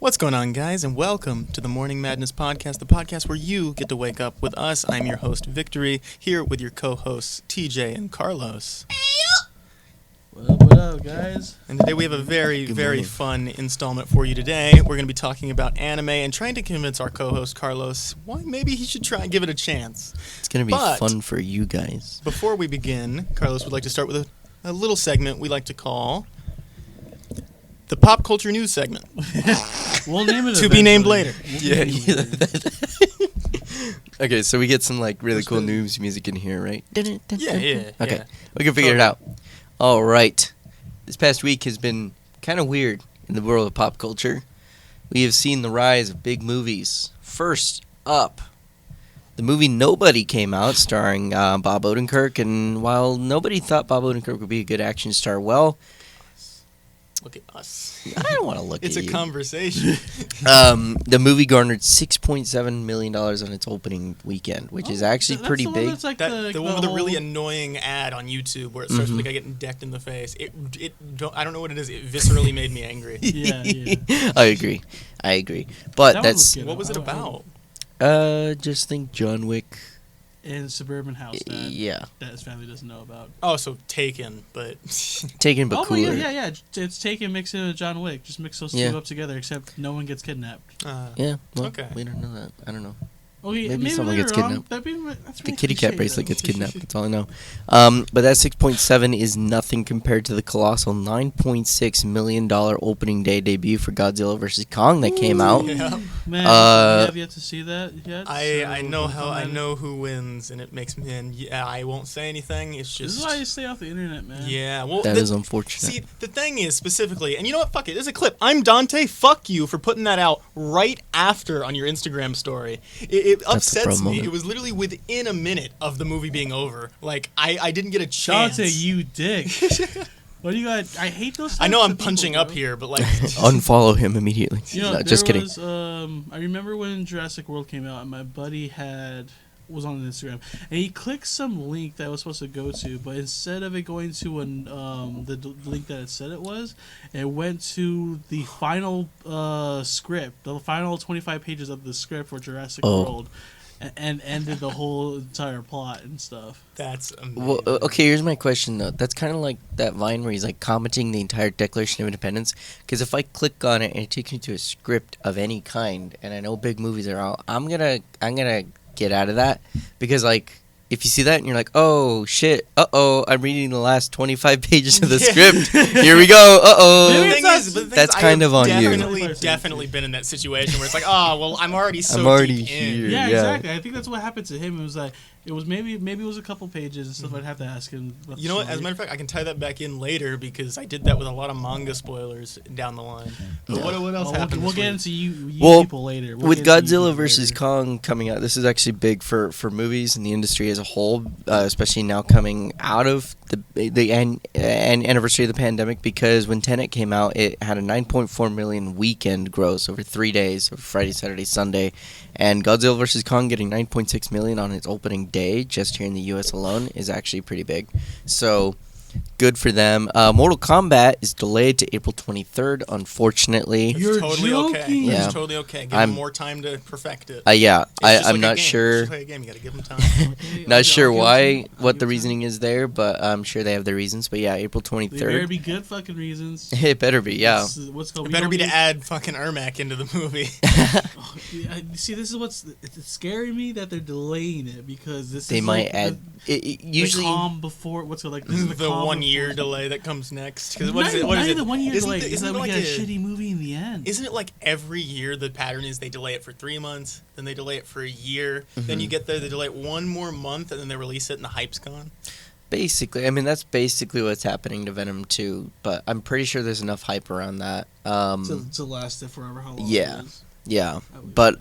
What's going on, guys, and welcome to the Morning Madness Podcast, the podcast where you get to wake up with us. I'm your host, Victory, here with your co-hosts, TJ and Carlos. What up, guys? And today we have a very fun installment for you today. We're going to be talking about anime and trying to convince our co-host, Carlos, why maybe he should try and give it a chance. It's going to be fun for you guys. Before we begin, Carlos would like to start with a little segment we like to call the Pop Culture News segment. We'll name it to be named later. Okay, so we get some really cool news music in here, right? Yeah. Okay, we can figure it out. All right. This past week has been kind of weird in the world of pop culture. We have seen the rise of big movies. First up, the movie Nobody came out, starring Bob Odenkirk, and while nobody thought Bob Odenkirk would be a good action star, well, look at us. I don't want to look at you. It's a conversation. The movie garnered $6.7 million on its opening weekend, which is actually pretty big. That's like the one with the really annoying ad on YouTube where it starts with the guy getting decked in the face. I don't know what it is. It viscerally made me angry. Yeah. I agree. But What was it about? Just think John Wick. in a suburban house that his family doesn't know about. Oh, so Taken, but Taken but cooler. Yeah. It's Taken mixed in with John Wick. Just mix those two up together, except no one gets kidnapped. Okay. We don't know that. I don't know. Okay, Maybe someone gets kidnapped. That's really The kitty cat bracelet though. gets kidnapped. That's all I know. But that 6.7 is nothing compared to the colossal $9.6 million opening day debut for Godzilla vs. Kong that came out. Yeah. Man, you have yet to see that yet? I know who wins, and it makes me. And I won't say anything. It's just. This is why you stay off the internet, man. Yeah, well, That is unfortunate. See, the thing is specifically, and you know what? Fuck it. There's a clip. I'm Dante. Fuck you for putting that out right after on your Instagram story. It upsets me. It was literally within a minute of the movie being over. Like I didn't get a chance. Dante, you dick. What do you got? I hate those. I know I'm types of punching people, up bro. here, but like Unfollow him immediately. No, just kidding. I remember when Jurassic World came out, and my buddy was on Instagram, and he clicked some link that I was supposed to go to, but instead of it going to the link that it said it was, it went to the final script, the final 25 pages of the script for Jurassic World. And ended the whole entire plot and stuff. That's amazing. Well, okay, here's my question, though. That's kind of like that Vine where he's, commenting the entire Declaration of Independence. Because if I click on it and it takes me to a script of any kind, and I know big movies are out, I'm gonna get out of that. Because, if you see that and you're like, oh, shit, I'm reading the last 25 pages of the script. Here we go, That's kind of on you. Definitely been in that situation where it's like, oh, well, I'm already so deep here. in. Yeah, exactly. I think that's what happened to him. It was maybe it was a couple pages and stuff. I'd have to ask him. You know what? As a matter of fact, I can tie that back in later because I did that with a lot of manga spoilers down the line. But what else happened? We'll get into you people later. With Godzilla vs. Kong coming out, this is actually big for movies and the industry as a whole, especially now coming out of the anniversary of the pandemic, because when Tenet came out, it had a 9.4 million weekend gross over 3 days, over Friday, Saturday, Sunday, and Godzilla vs. Kong getting 9.6 million on its opening day just here in the U.S. alone is actually pretty big. So good for them. Mortal Kombat is delayed to April 23rd, unfortunately. You're totally joking. okay. Yeah. It's totally okay. Give them more time to perfect it. I'm not sure. It's just like a game. You gotta give them time. Not sure what the reasoning is there, but I'm sure they have their reasons. But yeah, April 23rd. There better be good fucking reasons. It better be, yeah. It better be to add fucking Ermac into the movie. See, this is it's scaring me that they're delaying it because they might add. Usually, the calm before this is the 1 year delay that comes next. Because what is it? The 1 year Isn't delay it- is that we like get a shitty movie in the end. Isn't it like every year the pattern is they delay it for 3 months, then they delay it for a year, then you get there, they delay it one more month, and then they release it and the hype's gone? Basically, I mean, that's basically what's happening to Venom 2, but I'm pretty sure there's enough hype around that. To last it forever, how long yeah. it is. Yeah, but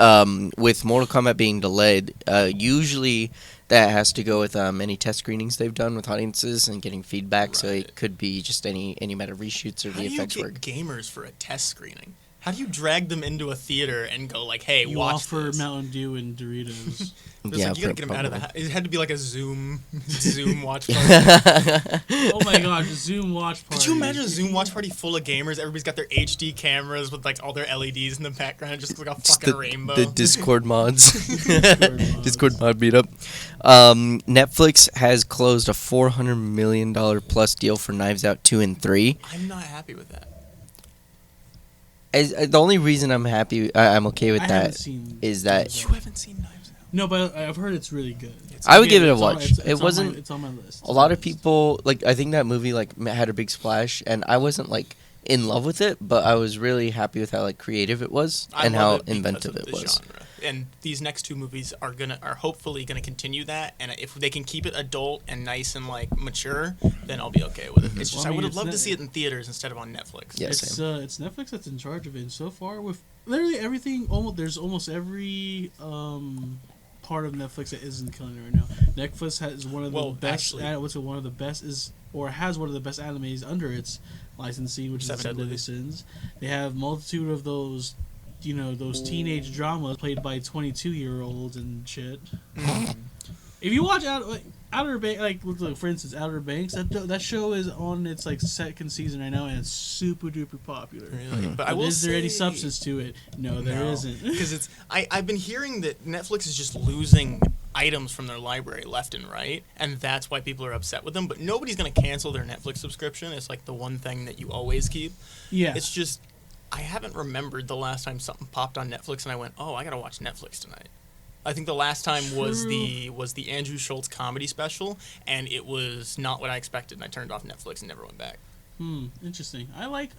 with Mortal Kombat being delayed, usually that has to go with any test screenings they've done with audiences and getting feedback, so it could be just any matter of reshoots or How do you VFX get work. gamers for a test screening? How do you drag them into a theater and go like, "Hey, You watch offer this"? Mountain Dew and Doritos. It's Yeah, like, you gotta get them out of the house. It had to be like a Zoom watch party. Oh my god, Zoom watch party. Could you imagine a Zoom watch party full of gamers? Everybody's got their HD cameras with like all their LEDs in the background. It just looks like a fucking rainbow. The Discord mods. mods. Discord mod meetup. Netflix has closed a $400 million plus deal for Knives Out 2 and 3. I'm not happy with that. The only reason I'm happy, I'm okay with I haven't that seen is that You haven't seen Knives Out. No, but I've heard it's really good. I would give it a It's on- watch. it's It on wasn't. It's on my list. A lot of people like. I think that movie like had a big splash, and I wasn't like in love with it, but I was really happy with how like creative it was I and love how it because inventive of it the was. genre. And these next two movies are hopefully gonna continue that. And if they can keep it adult and nice and like mature, then I'll be okay with it. It's just Well, I I would mean, have it's loved to not- see it in theaters instead of on Netflix. Yeah, It's same. it's Netflix that's in charge of it. And so far, with literally everything, there's almost every part of Netflix that isn't killing it right now. Netflix has one of the Well, best. actually- What's it, one of the best is or has one of the best animes under its licensing, which Seven is Seven Deadly Deadly Sins. They have multitude of those. Those teenage dramas played by 22-year-olds and shit. If you watch Outer Banks, like for instance, Outer Banks, that show is on its like second season right now, and it's super duper popular. Really? But I But will is there any say- substance to it? No, there No. isn't. Because I've been hearing that Netflix is just losing items from their library left and right, and that's why people are upset with them. But nobody's gonna cancel their Netflix subscription. It's like the one thing that you always keep. Yeah. It's just I haven't remembered the last time something popped on Netflix and I went, "Oh, I gotta watch Netflix tonight." I think the last time was the Andrew Schultz comedy special, and it was not what I expected, and I turned off Netflix and never went back. Interesting. I like.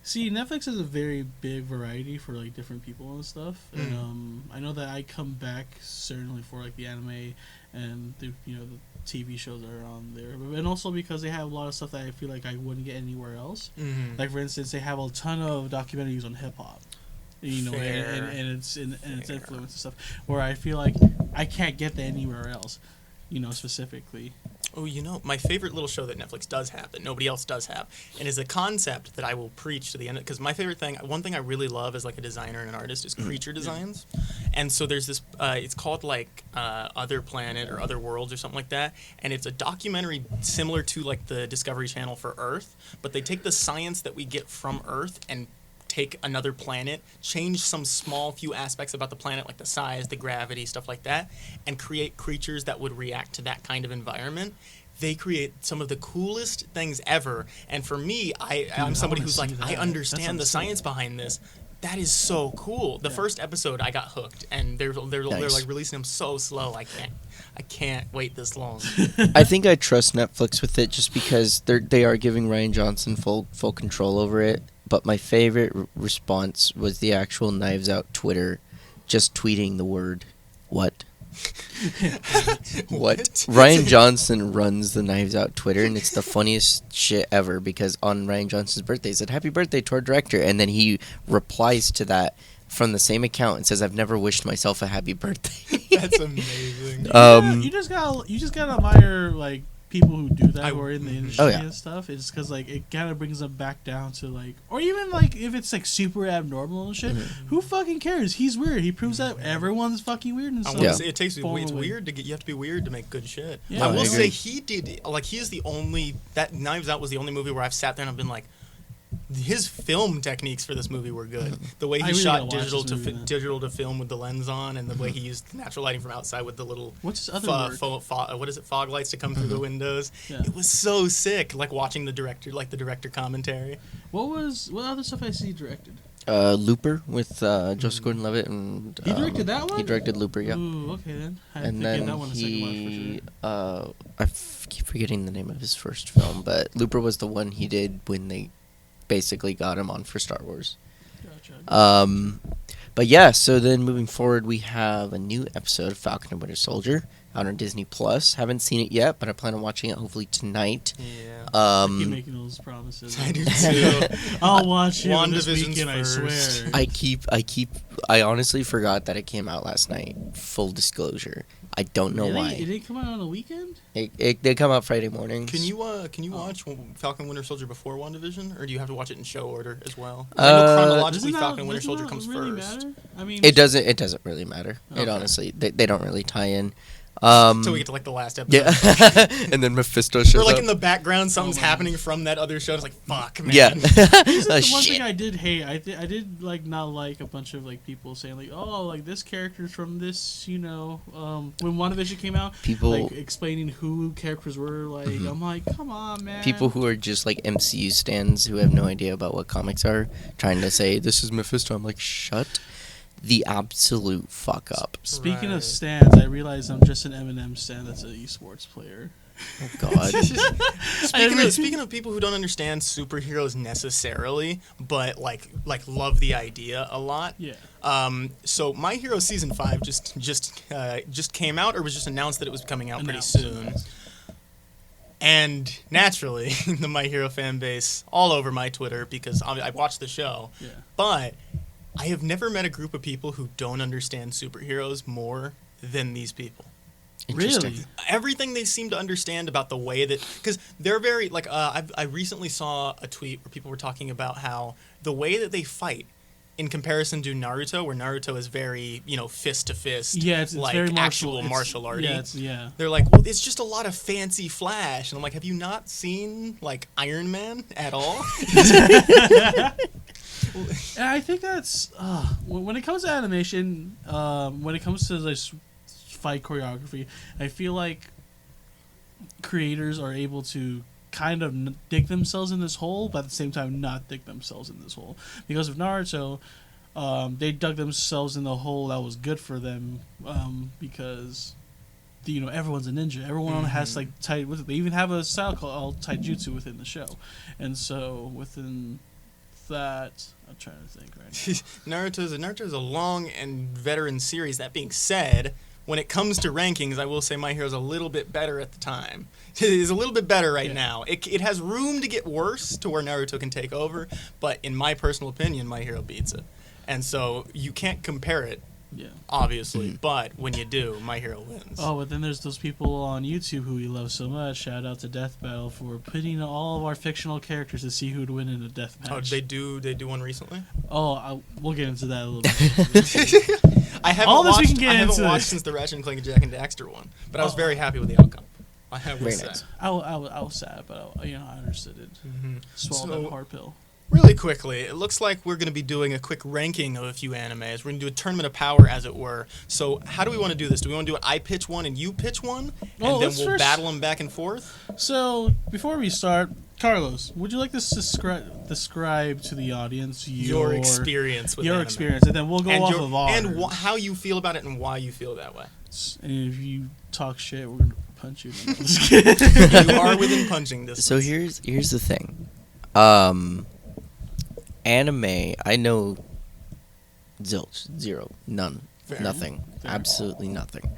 See, Netflix has a very big variety for like different people and stuff. And I know that I come back certainly for like the anime and the the TV shows that are on there, and also because they have a lot of stuff that I feel like I wouldn't get anywhere else. Like for instance, they have a ton of documentaries on hip hop. Fair. And its influence and stuff where I feel like I can't get that anywhere else, specifically. Oh, my favorite little show that Netflix does have that nobody else does have, and is a concept that I will preach to the end. Because my favorite thing, one thing I really love as like a designer and an artist is creature designs. And so there's this, it's called like Other Planet or Other Worlds or something like that. And it's a documentary similar to like the Discovery Channel for Earth, but they take the science that we get from Earth and take another planet, change some small few aspects about the planet, like the size, the gravity, stuff like that, and create creatures that would react to that kind of environment. They create some of the coolest things ever. And for me, I'm somebody who's like, I understand the science behind this. That is so cool. The first episode, I got hooked, and they're like releasing them so slow. I can't wait this long. I think I trust Netflix with it just because they are giving Ryan Johnson full control over it. But my favorite response was the actual Knives Out Twitter, just tweeting the word "what." What? Ryan Johnson runs the Knives Out Twitter, and it's the funniest shit ever because on Ryan Johnson's birthday, he said, "Happy birthday to our director," and then he replies to that from the same account and says, "I've never wished myself a happy birthday." That's amazing. You just gotta admire like people who do that who are in the industry and stuff. It's because like it kind of brings them back down to like, or even like if it's like super abnormal and shit, who fucking cares? He's weird. He proves that everyone's fucking weird and stuff. It's weird to get. You have to be weird to make good shit. Yeah, I will I say agree. he did. Like he is the only that Knives Out was the only movie where I've sat there and I've been like, his film techniques for this movie were good. The way he really shot gotta watch digital this movie, then. digital to film with the lens on, and the way he used natural lighting from outside with the little What's his other work? what is it, fog lights to come through the windows. Yeah. It was so sick. Like watching the director commentary. What other stuff I see directed? Looper with Joseph Gordon-Levitt and He directed that one? He directed Looper, yeah. Ooh, okay then. I have And to give then that one a second watch for sure. keep forgetting the name of his first film, but Looper was the one he did when they basically got him on for Star Wars. Gotcha. But yeah, so then moving forward, we have a new episode of Falcon and Winter Soldier out on Disney Plus. Haven't seen it yet, but I plan on watching it hopefully tonight. Yeah. I keep making those promises. I do too. I'll watch it this WandaVision's weekend, I first. swear. I honestly forgot that it came out last night. Full disclosure. I don't know why. It didn't come out on the weekend? They come out Friday mornings. Can you watch Falcon Winter Soldier before WandaVision, or do you have to watch it in show order as well? Uh, I know chronologically Doesn't Falcon that- and Winter doesn't Soldier that comes really first. matter? I mean, It doesn't really matter. It Okay. honestly, they don't really tie in. Until we get to like the last episode. Yeah, and then Mephisto shows Or like up. in the background, something's Oh, man. happening from that other show. It's like, fuck, man. Yeah. the one Shit. thing I did hate, I did like not like a bunch of like people saying like, oh, like this character's from this, when WandaVision came out, People- like explaining who characters were. Like, I'm like, come on, man. People who are just like MCU stands who have no idea about what comics are trying to say this is Mephisto. I'm like, shut the absolute fuck up. Speaking Right. of stands, I realize I'm just an Eminem stan that's an esports player. Oh God. Speaking of people who don't understand superheroes necessarily, but like love the idea a lot. Yeah. So My Hero season 5 just came out, or was just announced that it was coming out Announced. pretty soon. And naturally, the My Hero fan base all over my Twitter, because I watched the show. Yeah. But I have never met a group of people who don't understand superheroes more than these people. Interesting. Really? Everything they seem to understand about the way that, because they're very like I recently saw a tweet where people were talking about how the way that they fight in comparison to Naruto, where Naruto is very fist to fist, Yeah, it's like very actual it's- martial arty. Yeah. They're like, well, it's just a lot of fancy flash, and I'm like, have you not seen like Iron Man at all? And I think that's when it comes to animation, when it comes to like fight choreography, I feel like creators are able to kind of dig themselves in this hole, but at the same time not dig themselves in this hole. Because of Naruto, they dug themselves in the hole that was good for them, because everyone's a ninja. Everyone has like they even have a style called taijutsu within the show, and so within that, I'm trying to think right now. Naruto's a long and veteran series. That being said, when it comes to rankings, I will say My Hero's a little bit better at the time. It is a little bit better right now. It has room to get worse to where Naruto can take over, but in my personal opinion, My Hero beats it. And so you can't compare it, Yeah. obviously, but when you do, My Hero wins. Oh, but then there's those people on YouTube who we love so much. Shout out to Death Battle for putting all of our fictional characters to see who'd win in a death match. Oh, they do one recently? We'll get into that a little bit. I haven't All this we watched, can get I haven't into watched this. since the Ratchet and Clank and Jack and Daxter one, but I was very happy with the outcome. I will Very say. nice. I was sad, but I understood it. Swallowed So- that hard pill. Really quickly, it looks like we're going to be doing a quick ranking of a few animes. We're going to do a tournament of power, as it were. So how do we want to do this? Do we want to do it I pitch one and you pitch one? And then let's we'll first- battle them back and forth? So before we start, Carlos, would you like to describe to the audience Your experience with your anime. experience, and then we'll go And, off your- of ours. and how you feel about it and why you feel that way. And if you talk shit, we're gonna punch you. No, I'm just kidding. You are within punching distance. So here's the thing. Anime, I know zilch, zero, none, Fair. nothing, Fair. absolutely nothing.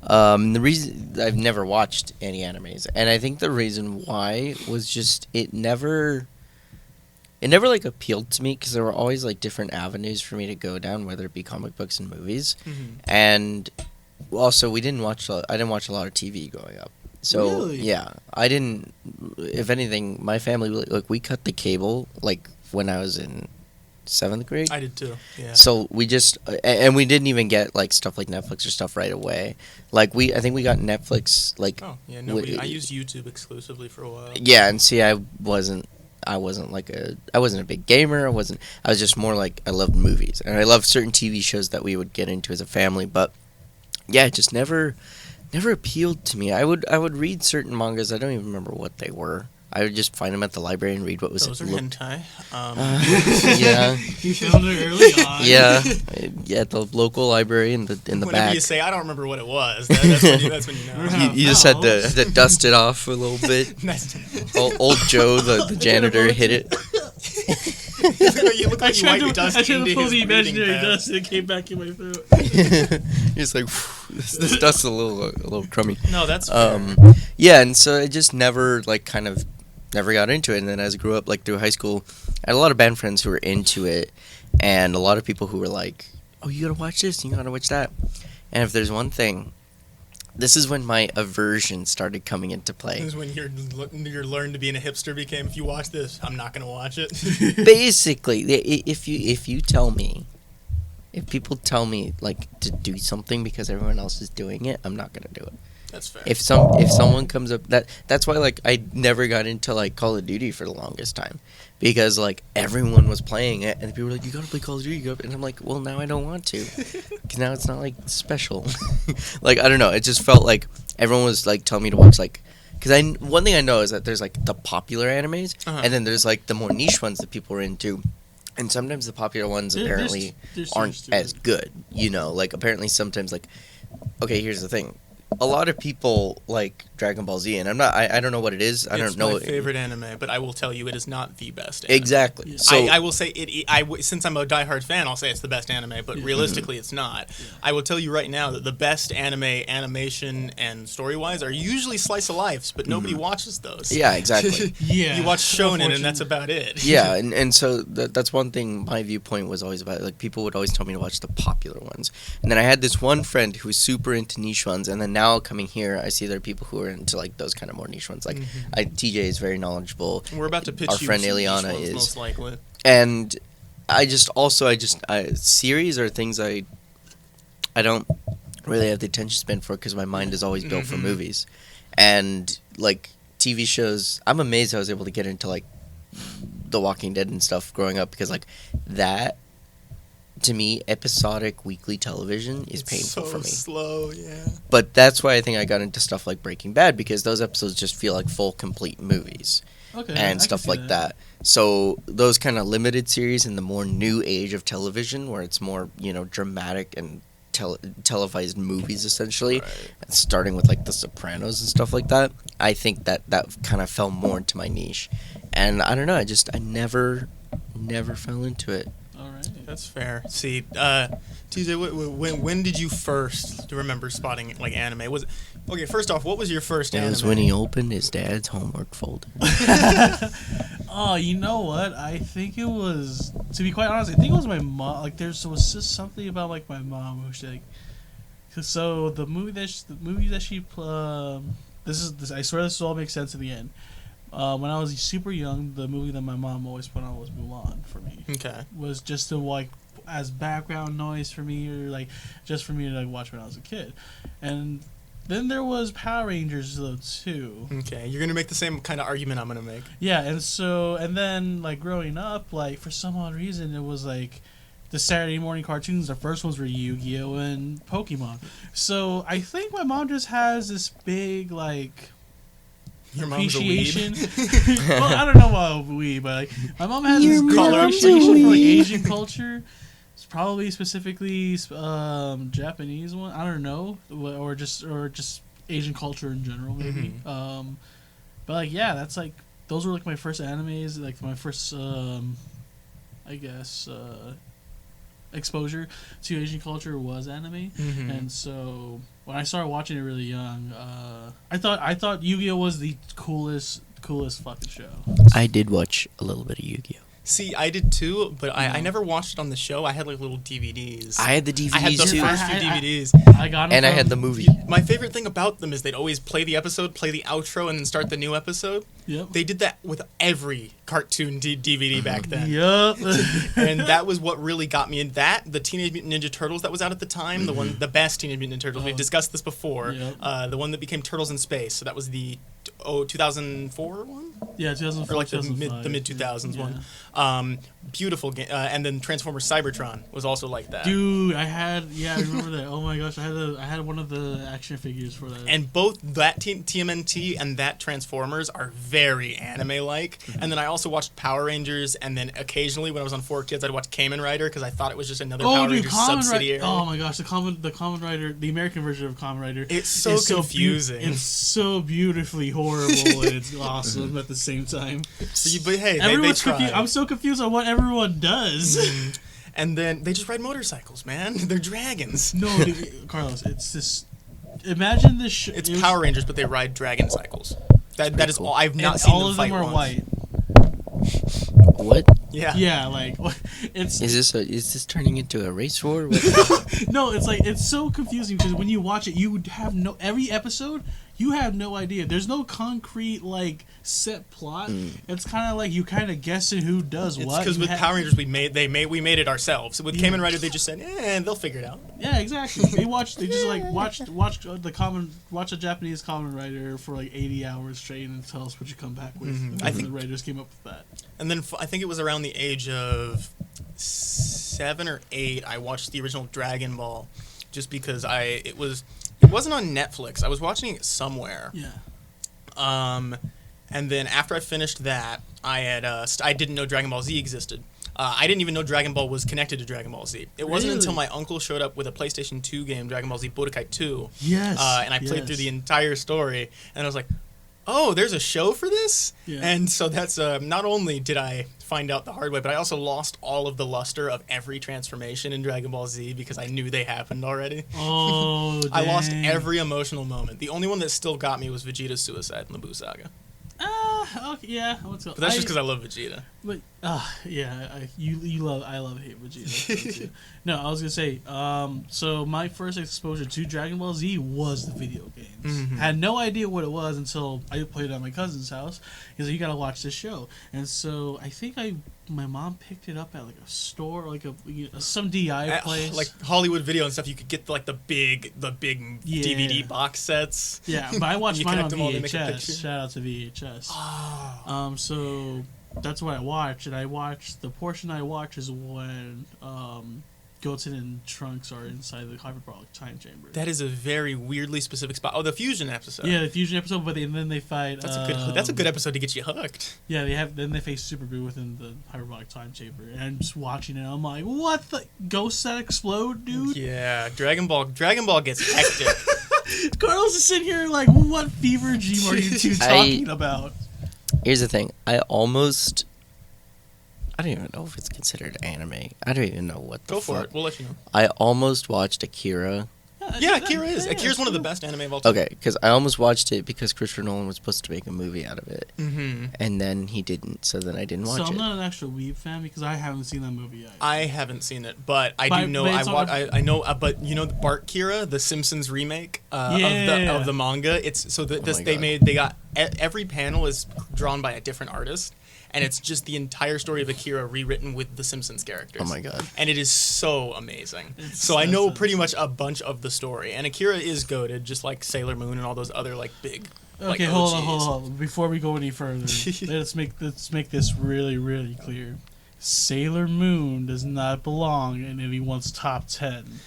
The reason I've never watched any animes, and I think the reason why was just it never like appealed to me because there were always like different avenues for me to go down, whether it be comic books and movies, and also I didn't watch a lot of TV growing up. So Really? yeah, I didn't. If anything, my family like we cut the cable like when I was in 7th grade. I did too. Yeah. So we just and we didn't even get like stuff like Netflix or stuff right away. Like I think we got Netflix like Oh yeah, no, I used YouTube exclusively for a while. yeah, and see I wasn't a big gamer. I was just more like I loved movies and I loved certain TV shows that we would get into as a family, but yeah, it just never appealed to me. I would read certain mangas. I don't even remember what they were. I would just find them at the library and read what was Those are hentai. yeah. You found it early on. Yeah, at the local library in the Whenever back. you say, I don't remember what it was, that's when you know. You just had to dust it off a little bit. That's- Old Joe, the janitor, hit it. you look like you wipe dust I tried into to pull his the breathing imaginary pad. dust and it came back in my throat. He's like, this dust's a little crummy. No, that's fair. Yeah, and so I just never got into it. And then as I grew up, like through high school, I had a lot of band friends who were into it, and a lot of people who were like, "Oh, you gotta watch this, you gotta watch that." And if there's one thing This is when my aversion started coming into play. This is when your learn to being a hipster became. If you watch this, I'm not gonna watch it. Basically, if people tell me like to do something because everyone else is doing it, I'm not gonna do it. That's fair. If someone comes up, that's why like I never got into like Call of Duty for the longest time, because like everyone was playing it and people were like, you gotta play Call of Duty, and I'm like, well, now I don't want to, because now it's not like special. Like, I don't know, it just felt like everyone was like telling me to watch like, because one thing I know is that there's like the popular animes, and then there's like the more niche ones that people are into. And sometimes the popular ones apparently aren't as good, you know. Like, apparently sometimes, like, okay, here's the thing. A lot of people like Dragon Ball Z, and I don't know what it is. I don't know. It's my favorite anime, but I will tell you it is not the best anime. Exactly. Yeah. So I will say since I'm a diehard fan, I'll say it's the best anime, but realistically it's not. Yeah. I will tell you right now that the best anime, animation, and story-wise are usually slice of lives, but nobody watches those. Yeah, exactly. Yeah. You watch Shonen, and that's about it. Yeah, and so that's one thing my viewpoint was always about. Like, people would always tell me to watch the popular ones. And then I had this one friend who was super into niche ones, and then now coming here, I see there are people who are into like those kind of more niche ones. Like, TJ is very knowledgeable. We're about to pitch Our you friend some Ileana niche ones, is. most likely. And series are things I don't really have the attention span for, because my mind is always built for movies. And like TV shows, I'm amazed I was able to get into like The Walking Dead and stuff growing up, because like that, to me, episodic weekly television is painful for me. Slow, yeah. But that's why I think I got into stuff like Breaking Bad, because those episodes just feel like full, complete movies. Okay, and stuff like that. So those kind of limited series in the more new age of television, where it's more, you know, dramatic and televised movies, essentially, starting with like The Sopranos and stuff like that, I think that kind of fell more into my niche. And I don't know, I never fell into it. That's fair. See, TJ, when did you first remember spotting like anime? Was it, okay? First off, what was your first anime? It was when he opened his dad's homework folder. Oh, you know what? I think it was. To be quite honest, I think it was my mom. Like, was just something about like my mom who she like. So the movie that she I swear this all makes sense in the end. When I was super young, the movie that my mom always put on was Mulan for me. Okay. Was just to like as background noise for me, or like just for me to like watch when I was a kid. And then there was Power Rangers though too. Okay, you're gonna make the same kind of argument I'm gonna make. Yeah, and then like growing up, like for some odd reason, it was like the Saturday morning cartoons. The first ones were Yu-Gi-Oh and Pokemon. So I think my mom just has this big like. Your mom's appreciation. a weeb. Well, I don't know about weeb, but like, my mom has this appreciation for like Asian culture. It's probably specifically Japanese one. I don't know, or just Asian culture in general, maybe. But like, yeah, that's like those were like my first animes, like my first, I guess, exposure to Asian culture was anime, and so. When I started watching it really young, I thought Yu-Gi-Oh was the coolest fucking show. I did watch a little bit of Yu-Gi-Oh. See, I did too, but I never watched it on the show. I had like little DVDs. I had the DVDs I had the too. first few DVDs. I got them and I had the movie. My favorite thing about them is they'd always play the episode, play the outro, and then start the new episode. Yep. They did that with every cartoon DVD back then. Yep. And that was what really got me in that. The Teenage Mutant Ninja Turtles that was out at the time, the best Teenage Mutant Ninja Turtles. We've discussed this before. Yep. The one that became Turtles in Space. So that was the 2004 one? Yeah, 2004. Or like the mid 2000s one. Beautiful game. And then Transformers Cybertron was also like that. Dude, I remember that. Oh my gosh, I had one of the action figures for that. And both that TMNT and that Transformers are very anime-like. And then I also watched Power Rangers, and then occasionally when I was on 4Kids, I'd watch Kamen Rider because I thought it was just another Power Rangers subsidiary. Oh my gosh, the Kamen Rider, the American version of Kamen Rider. It's so confusing. It's so beautifully horrible, and it's awesome at the same time. But hey, everyone's they tried. confused. I'm so confused on what everyone does. And then they just ride motorcycles, man. They're dragons. No, Carlos, it's this. Imagine this. It's Power Rangers, but they ride dragon cycles. That is cool. all. I've not seen all them of fight them are once. white. What? Yeah. Yeah, like it's Is this turning into a race war? no, it's like it's so confusing because when you watch it, you have every episode. You have no idea. There's no concrete like set plot. It's kind of like you kind of guessing who does what. Because with Power Rangers, we made it ourselves. With Kamen Rider, they just said, they'll figure it out. Yeah, exactly. They just like watch a Japanese Kamen Rider for like 80 hours straight and tell us what you come back with. Mm-hmm. I think the writers came up with that. And then I think it was around the age of 7 or 8, I watched the original Dragon Ball, just because it wasn't on Netflix. I was watching it somewhere. Yeah. And then after I finished that, I didn't know Dragon Ball Z existed. I didn't even know Dragon Ball was connected to Dragon Ball Z. It wasn't until my uncle showed up with a PlayStation 2 game, Dragon Ball Z Budokai 2. Yes. And I played through the entire story, and I was like, oh, there's a show for this? Yeah. And so that's, not only did I find out the hard way, but I also lost all of the luster of every transformation in Dragon Ball Z because I knew they happened already. Oh, dang. I lost every emotional moment. The only one that still got me was Vegeta's suicide in the Buu Saga. Okay, yeah. But that's just because I love Vegeta. But yeah, I love hate Vegeta. No, I was gonna say, so my first exposure to Dragon Ball Z was the video games. Mm-hmm. Had no idea what it was until I played it at my cousin's house. He's like, "You gotta watch this show," and so I think my mom picked it up at like a store, like some DI place, like Hollywood Video and stuff. You could get like the big DVD box sets. Yeah, but I watched You mine on connect them all, they make a VHS. picture. Shout out to VHS. Oh. So that's what I watched, and the portion I watch is when Goten and Trunks are inside the hyperbolic time chamber. That is a very weirdly specific spot. Oh, the fusion episode. Yeah, the fusion episode, but then they fight. That's a good episode to get you hooked. Yeah, they face Super Buu within the hyperbolic time chamber, and I'm just watching it. I'm like, what the ghosts that explode, dude? Yeah, Dragon Ball gets hectic. Carlos is sitting here like, what fever dream are you two talking about? Here's the thing. I don't even know if it's considered anime. I don't even know what the Go fuck. for it. We'll let you know. I almost watched Akira. Yeah, Akira is. Akira's one of the best anime of all time. Okay, because I almost watched it because Christopher Nolan was supposed to make a movie out of it. Mm-hmm. And then he didn't, so then I didn't watch it. So I'm not an actual Weeb fan because I haven't seen that movie yet. I haven't seen it, but I do know. I know. But you know, the Bart Kira, the Simpsons remake of the manga. It's so that they got every panel is drawn by a different artist. And it's just the entire story of Akira rewritten with the Simpsons characters. Oh my god. And it is so amazing. So I know pretty much a bunch of the story. And Akira is goated, just like Sailor Moon and all those other like big. Okay, like, hold on. Before we go any further, let's make this really, really clear. Sailor Moon does not belong in anyone's top 10.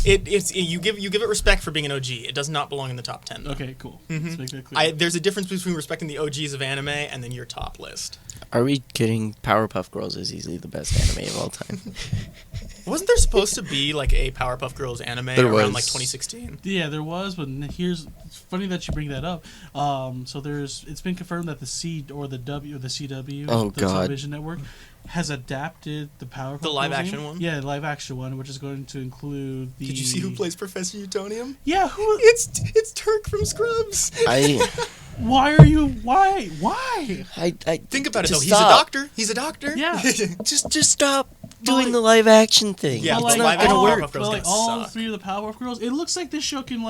You give it respect for being an OG. It does not belong in the top 10. Though. Okay, cool. Mm-hmm. Let's make that clear. There's a difference between respecting the OGs of anime and then your top list. Are we kidding? Powerpuff Girls is easily the best anime of all time. Wasn't there supposed to be like a Powerpuff Girls anime around like 2016? Yeah, there was, but it's funny that you bring that up. So it's been confirmed that the CW, the television network, has adapted the Powerpuff The live Girls action game. one? Yeah, the live action one, which is going to include the. Did you see who plays Professor Utonium? Yeah, who? It's Turk from Scrubs. Why are you? Why? I think about it though. Stop. He's a doctor. Yeah. just stop doing the live action thing. Yeah, it's but not live gonna action work. Powerpuff Girls like gonna all suck. 3 of the Powerpuff Girls, it looks like this show can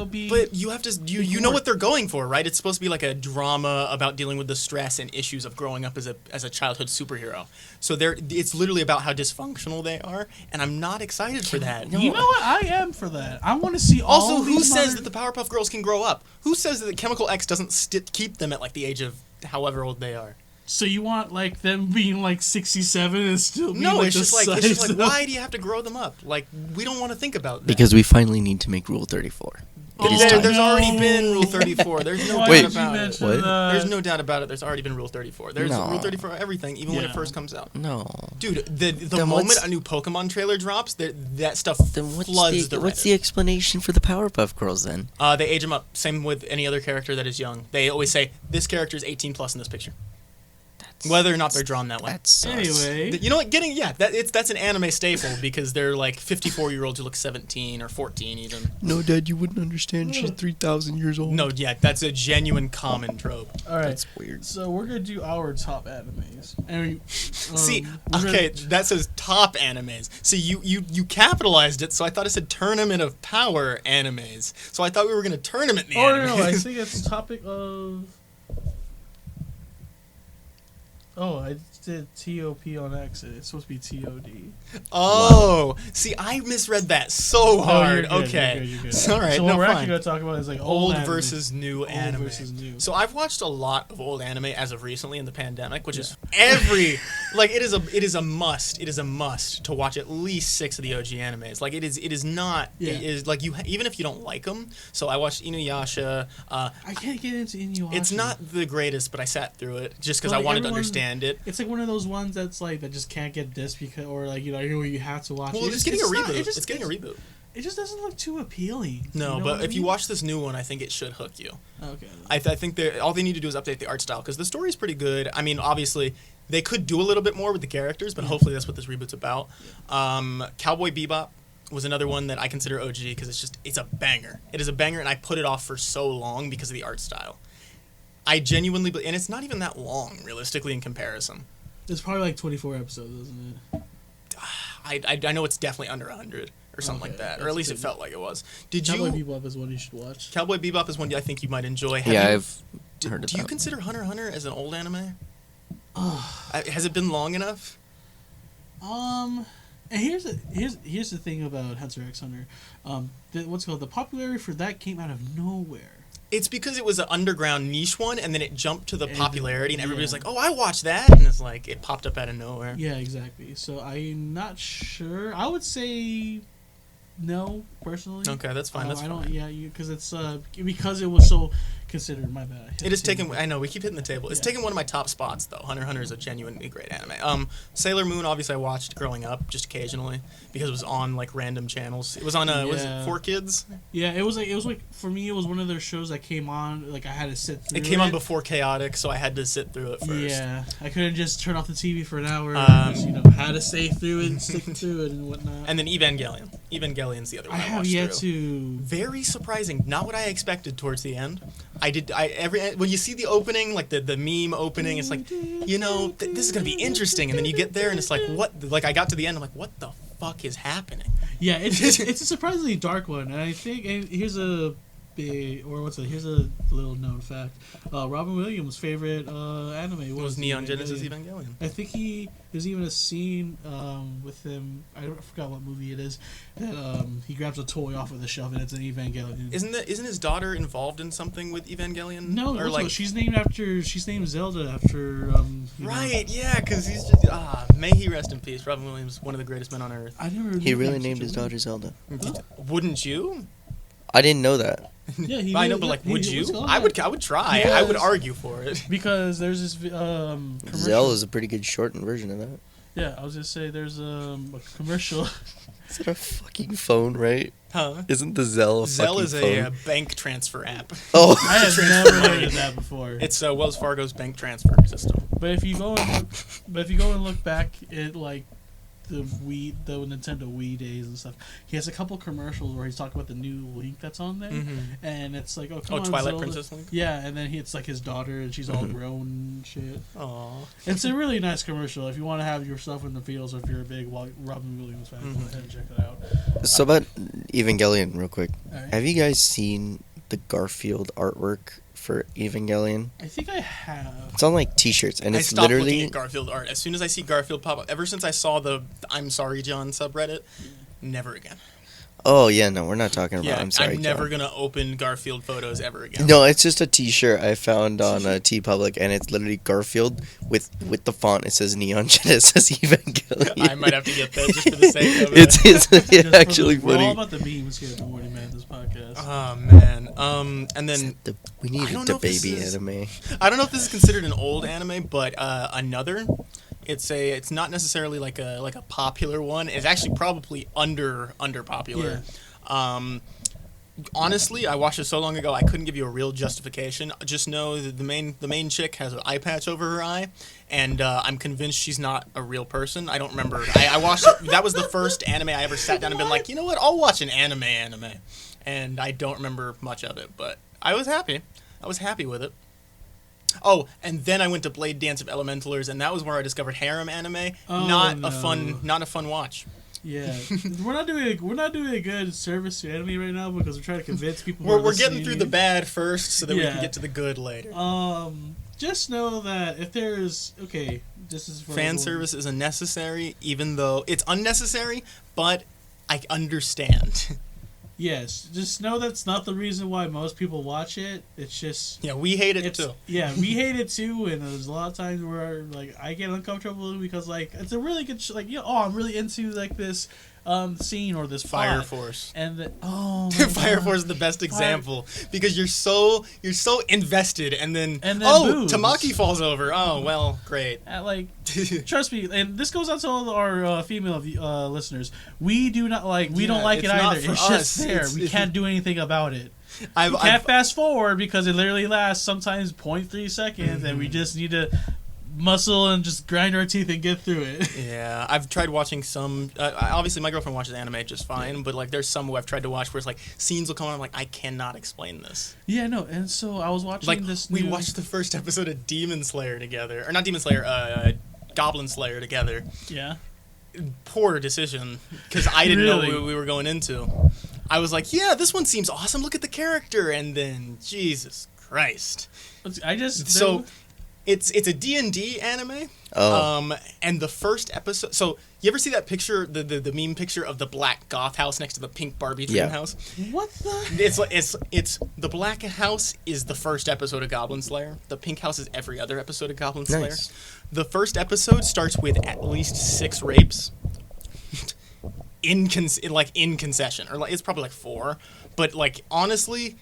be. But you have to you know what they're going for, right? It's supposed to be like a drama about dealing with the stress and issues of growing up as a childhood superhero. So it's literally about how dysfunctional they are, and I'm not excited for that. You know what? I am for that. I want to see all. Also, who says that the Powerpuff Girls can grow up? Who says that the Chemical X doesn't keep them at like the age of however old they are? So you want like them being like 67 and still being No, like it's just like why do you have to grow them up? Like we don't want to think about that. Because we finally need to make Rule 34. There's already been Rule 34. There's no doubt about it. What? There's no doubt about it. There's already been Rule 34. There's No. Rule 34 for everything, even when it first comes out. No. Dude, the Then moment what's- a new Pokemon trailer drops, that stuff Then floods the what's Reddit. the explanation for the Powerpuff Girls then? They age them up. Same with any other character that is young. They always say, this character is 18 plus in this picture. Whether or not they're drawn that way. That's sus. Anyway, You know what? That's an anime staple because they're like 54-year-olds who look 17 or 14 even. No, Dad, you wouldn't understand. She's 3,000 years old. No, yeah, that's a genuine common trope. all right. That's weird. So we're gonna do our top animes. And See, okay, that says top animes. See, you capitalized it, so I thought it said Tournament of Power animes. So I thought we were gonna tournament the animes. no, I think it's topic of. Oh, I did TOP on accident. It's supposed to be TOD. Oh, see, I misread that so hard. You're good, Okay, you're good. It's all right. So No, what we're fine. actually going to talk about is like Old anime. versus new anime. versus new. So I've watched a lot of old anime as of recently in the pandemic, which Yeah. is like it is a must. It is a must to watch at least 6 of the OG animes. Like it is not. Yeah. It is like even if you don't like them. So I watched Inuyasha. I can't get into Inuyasha. It's not the greatest, but I sat through it just because But, I like, wanted to everyone- understand it. It's like one of those ones that's like that just can't get this because or like you have to watch. Well, it. it's getting a not- reboot. it just- It's getting a reboot. It just doesn't look too appealing. No, you know but what I if you mean? watch this new one, I think it should hook you. Okay. I think all they need to do is update the art style because the story's pretty good. I mean, obviously, they could do a little bit more with the characters, but hopefully that's what this reboot's about. Cowboy Bebop was another one that I consider OG because it's a banger. It is a banger, and I put it off for so long because of the art style. I genuinely, and it's not even that long, realistically, in comparison. It's probably like 24 episodes, isn't it? I know it's definitely under 100 or something Okay, like that, or that's at least it good. felt like it was. Did Cowboy you? Bebop is one you should watch. Cowboy Bebop is one I think you might enjoy. Yeah, you- I've heard of Do you that. consider Hunter x Hunter as an old anime? Has it been long enough? And here's the thing about Hunter x Hunter. The popularity for that came out of nowhere. It's because it was an underground niche one, and then it jumped to the And- popularity, and everybody's yeah. like, "Oh, I watched that," and it's like it popped up out of nowhere. Yeah, exactly. So I'm not sure. I would say no, personally. Okay, that's fine. That's I don't. fine. Yeah, because it's because it was so considered. My bad. I hit It has the taken. table. I know we keep hitting the table. It's Yeah. taken one of my top spots though. Hunter x Hunter is a genuinely great anime. Sailor Moon, obviously, I watched growing up just occasionally because it was on like random channels. It was on was it Yeah. 4Kids? Yeah, it was like for me, it was one of those shows that came on. Like I had to sit through. It came on before Chaotic, so I had to sit through it first. Yeah, I couldn't just turn off the TV for an hour. Um, Had to stay through it and stick through it and whatnot. And then Evangelion. Evangelion's the other one I I have watched yet through. to. Very surprising. Not what I expected towards the end. When you see the opening, like the meme opening, it's like, this is gonna be interesting, and then you get there and it's like, what? Like I got to the end, I'm like, what the fuck is happening? Yeah, it's a surprisingly dark one, and I think here's a little known fact. Robin Williams' favorite anime It was Neon Genesis Evangelion. I think there's even a scene with him. I forgot what movie it is. That he grabs a toy off of the shelf and it's an Evangelion. Isn't his daughter involved in something with Evangelion? No, or also, like she's named Zelda after. right? Yeah, because he's just may he rest in peace. Robin Williams, one of the greatest men on earth. I never. He knew really was named such a his weird- daughter Zelda. Wouldn't you? I didn't know that. Yeah, he I know, really- but like, he- would he you? was called I would. that. I would try. Yes. I would argue for it. Because there's this commercial. Zell is a pretty good shortened version of that. Yeah, I was gonna say there's a commercial. Is that a fucking phone, right? Huh? Isn't the Zell a Zelle fucking is phone? a bank transfer app. Oh, I have transfer never money. heard of that before. It's Wells Fargo's bank transfer system. But if you go and look back at like the Nintendo Wii days and stuff, he has a couple commercials where he's talking about the new Link that's on there, and it's like, oh, come on, Twilight Zelda. Princess Link. Yeah, and then it's like his daughter, and she's all grown and shit. Aww. It's a really nice commercial if you want to have yourself in the feels, or if you're a big Robin Williams fan. Go ahead and check it out. so about Evangelion, real quick. Alright. Have you guys seen the Garfield artwork for Evangelion? I think I have. It's on like T-shirts, and I it's stopped looking literally at Garfield art as soon as I see Garfield pop up. Ever since I saw the "I'm Sorry, John" subreddit, never again. Oh yeah, no, we're not talking about. Yeah, I'm sorry, never John. gonna open Garfield photos ever again. No, it's just a T-shirt I found on TeePublic, and it's literally Garfield with the font. It says Neon Genesis Evangelion. I might have to get that just for the sake of it. It's Just for actually we're all funny. about the memes here at the Morning Man, this podcast. Oh man. And then We need I don't the know if this baby is- anime. I don't know if this is considered an old anime, but another. It's not necessarily like a popular one. It's actually probably under popular. Honestly, I watched it so long ago I couldn't give you a real justification. Just know that the main chick has an eye patch over her eye, and I'm convinced she's not a real person. I don't remember. I watched it. That was the first anime I ever sat down and been like, you know what? I'll watch an anime, and I don't remember much of it, but I was happy. I was happy with it. Oh, and then I went to Blade Dance of Elementalers, and that was where I discovered harem anime. Not a fun watch. Yeah, we're not doing a good service to anime right now because we're trying to convince people. We're getting through the bad first, so that we can get to the good later. Just know that if there's this is fan service is unnecessary, even though it's unnecessary, but I understand. Yes, just know that's not the reason why most people watch it. It's just we hate it too. Yeah, we hate it too, and there's a lot of times where like I get uncomfortable because like it's a really good I'm really into like this scene or this Fire plot. Force, and Fire Force is the best example because you're so invested, and then boobs. Tamaki falls over. Oh well, great. Trust me, and this goes out to all our female listeners. We don't like it either. It's just there. We can't do anything about it. We can't fast forward because it literally lasts sometimes 0.3 seconds, and we just need to muscle and just grind our teeth and get through it. Yeah, I've tried watching some. Obviously, my girlfriend watches anime just fine, but like, there's some who I've tried to watch where it's like scenes will come on. I'm like, I cannot explain this. Yeah, no, and so I was watching this. We watched the first episode of Demon Slayer together, or not Demon Slayer, Goblin Slayer together. Yeah. Poor decision because I didn't know what we were going into. I was like, yeah, this one seems awesome. Look at the character, and then Jesus Christ. It's a D&D anime. And the first episode. So you ever see that picture, the meme picture of the black goth house next to the pink Barbie dream house? What the? It's the black house is the first episode of Goblin Slayer. The pink house is every other episode of Goblin Slayer. Nice. The first episode starts with at least 6 rapes. in concession, or it's probably like 4, but like honestly.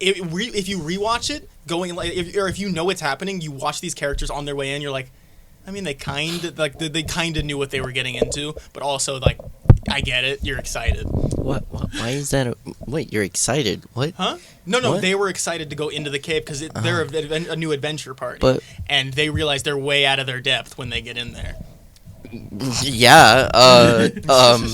If you rewatch it, if you know what's happening, you watch these characters on their way in. You're like, I mean, they kind of knew what they were getting into, but also like, I get it. You're excited. What? Why is that? Wait, you're excited? What? Huh? No. What? They were excited to go into the cave because they're a new adventure party, and they realize they're way out of their depth when they get in there. Yeah.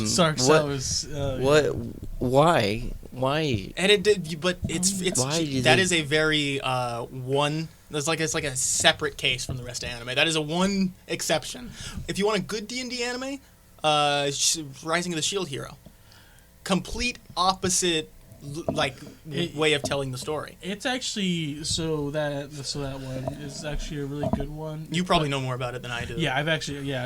Sorry, what? Why? And it did, but that is a very it's like a separate case from the rest of anime. That is a one exception. If you want a good D&D anime, Rising of the Shield Hero, complete opposite way of telling the story. It's actually that one is actually a really good one. You probably know more about it than I do. Yeah, I've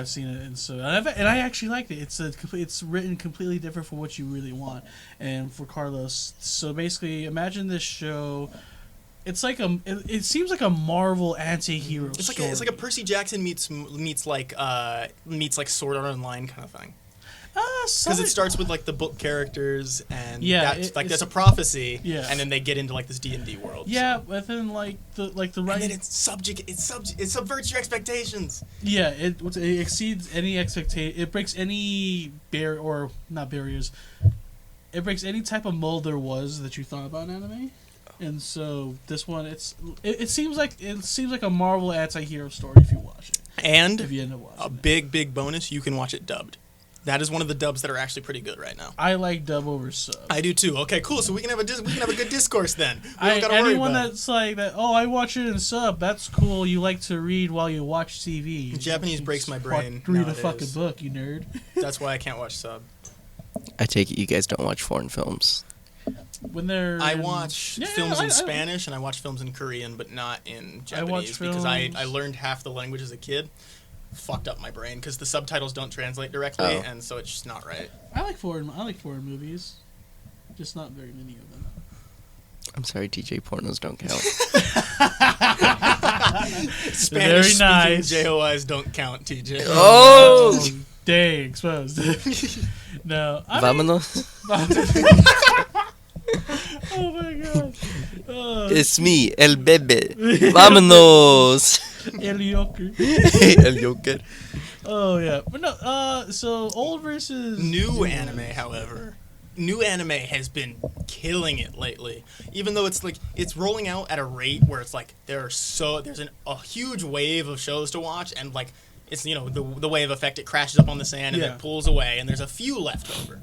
seen it, and I actually liked it. It's written completely different from what you really want, and for Carlos. So basically, imagine this show. It's like it seems like a Marvel anti-hero story. It's like a Percy Jackson meets like Sword Art Online kind of thing. Because it starts with like the book characters, and that's a prophecy, and then they get into like this D&D world. Yeah, but then like the writing, and then it subverts your expectations. Yeah, it exceeds any expectation. It breaks any not barriers. It breaks any type of mold there was that you thought about in anime. And so this one, it seems like a Marvel anti-hero story if you watch it. And if you end up watching a big bonus, you can watch it dubbed. That is one of the dubs that are actually pretty good right now. I like dub over sub. I do too. Okay, cool. So we can have a good discourse then. Anyone that's like that, I watch it in sub. That's cool. You like to read while you watch TV. Japanese breaks my brain. Read a fucking book, you nerd. That's why I can't watch sub. I take it you guys don't watch foreign films. I watch films in Spanish and I watch films in Korean, but not in Japanese because I learned half the language as a kid. Fucked up my brain because the subtitles don't translate directly, and so it's just not right. I like foreign movies, just not very many of them. I'm sorry, TJ, pornos don't count. Spanish speaking JOIs don't count, TJ. Oh, dang, exposed. No, Vámonos. Oh my god. It's me, El Bebe. Vámonos. El Joker. El Joker. Oh yeah, but no. So old versus new anime, however. new anime has been killing it lately. Even though it's rolling out at a rate where it's like there's a huge wave of shows to watch, and like it's the wave effect, it crashes up on the sand and then pulls away, and there's a few left over.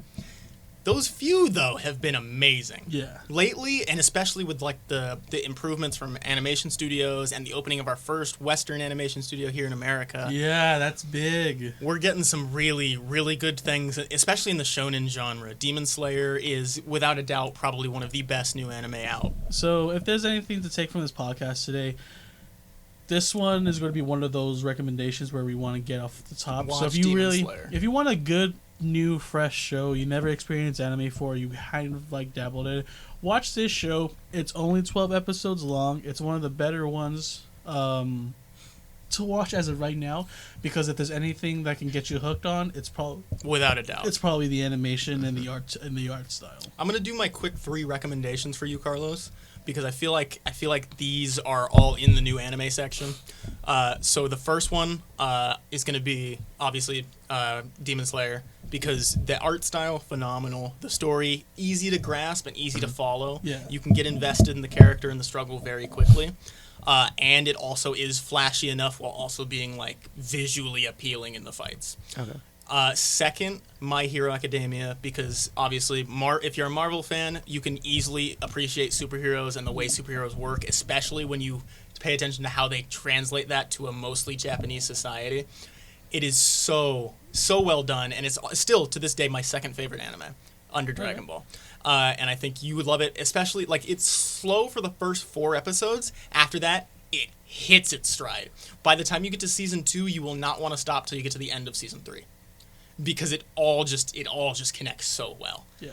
Those few, though, have been amazing. Yeah. Lately, and especially with like the improvements from animation studios and the opening of our first Western animation studio here in America. Yeah, that's big. We're getting some really, really good things, especially in the shonen genre. Demon Slayer is, without a doubt, probably one of the best new anime out. So if there's anything to take from this podcast today, this one is going to be one of those recommendations where we want to get off the top. Watch so if you want a good, new, fresh show, you never experienced anime before, you kind of like dabbled in it, watch this show. It's only 12 episodes long. It's one of the better ones to watch as of right now, because if there's anything that can get you hooked on, it's probably, without a doubt, it's probably the animation and the art style. I'm gonna do my quick 3 recommendations for you, Carlos, because I feel like these are all in the new anime section. So the first one is going to be obviously Demon Slayer, because the art style phenomenal, the story easy to grasp and easy to follow. Yeah. You can get invested in the character and the struggle very quickly. And it also is flashy enough while also being like visually appealing in the fights. Okay. Second, My Hero Academia, because obviously if you're a Marvel fan, you can easily appreciate superheroes and the way superheroes work, especially when you pay attention to how they translate that to a mostly Japanese society. It is so well done, and it's still, to this day, my second favorite anime, under Dragon Ball. And I think you would love it, especially, like, it's slow for the first 4 episodes. After that, it hits its stride. By the time you get to Season 2, you will not want to stop till you get to the end of Season 3. Because it all just connects so well. Yeah.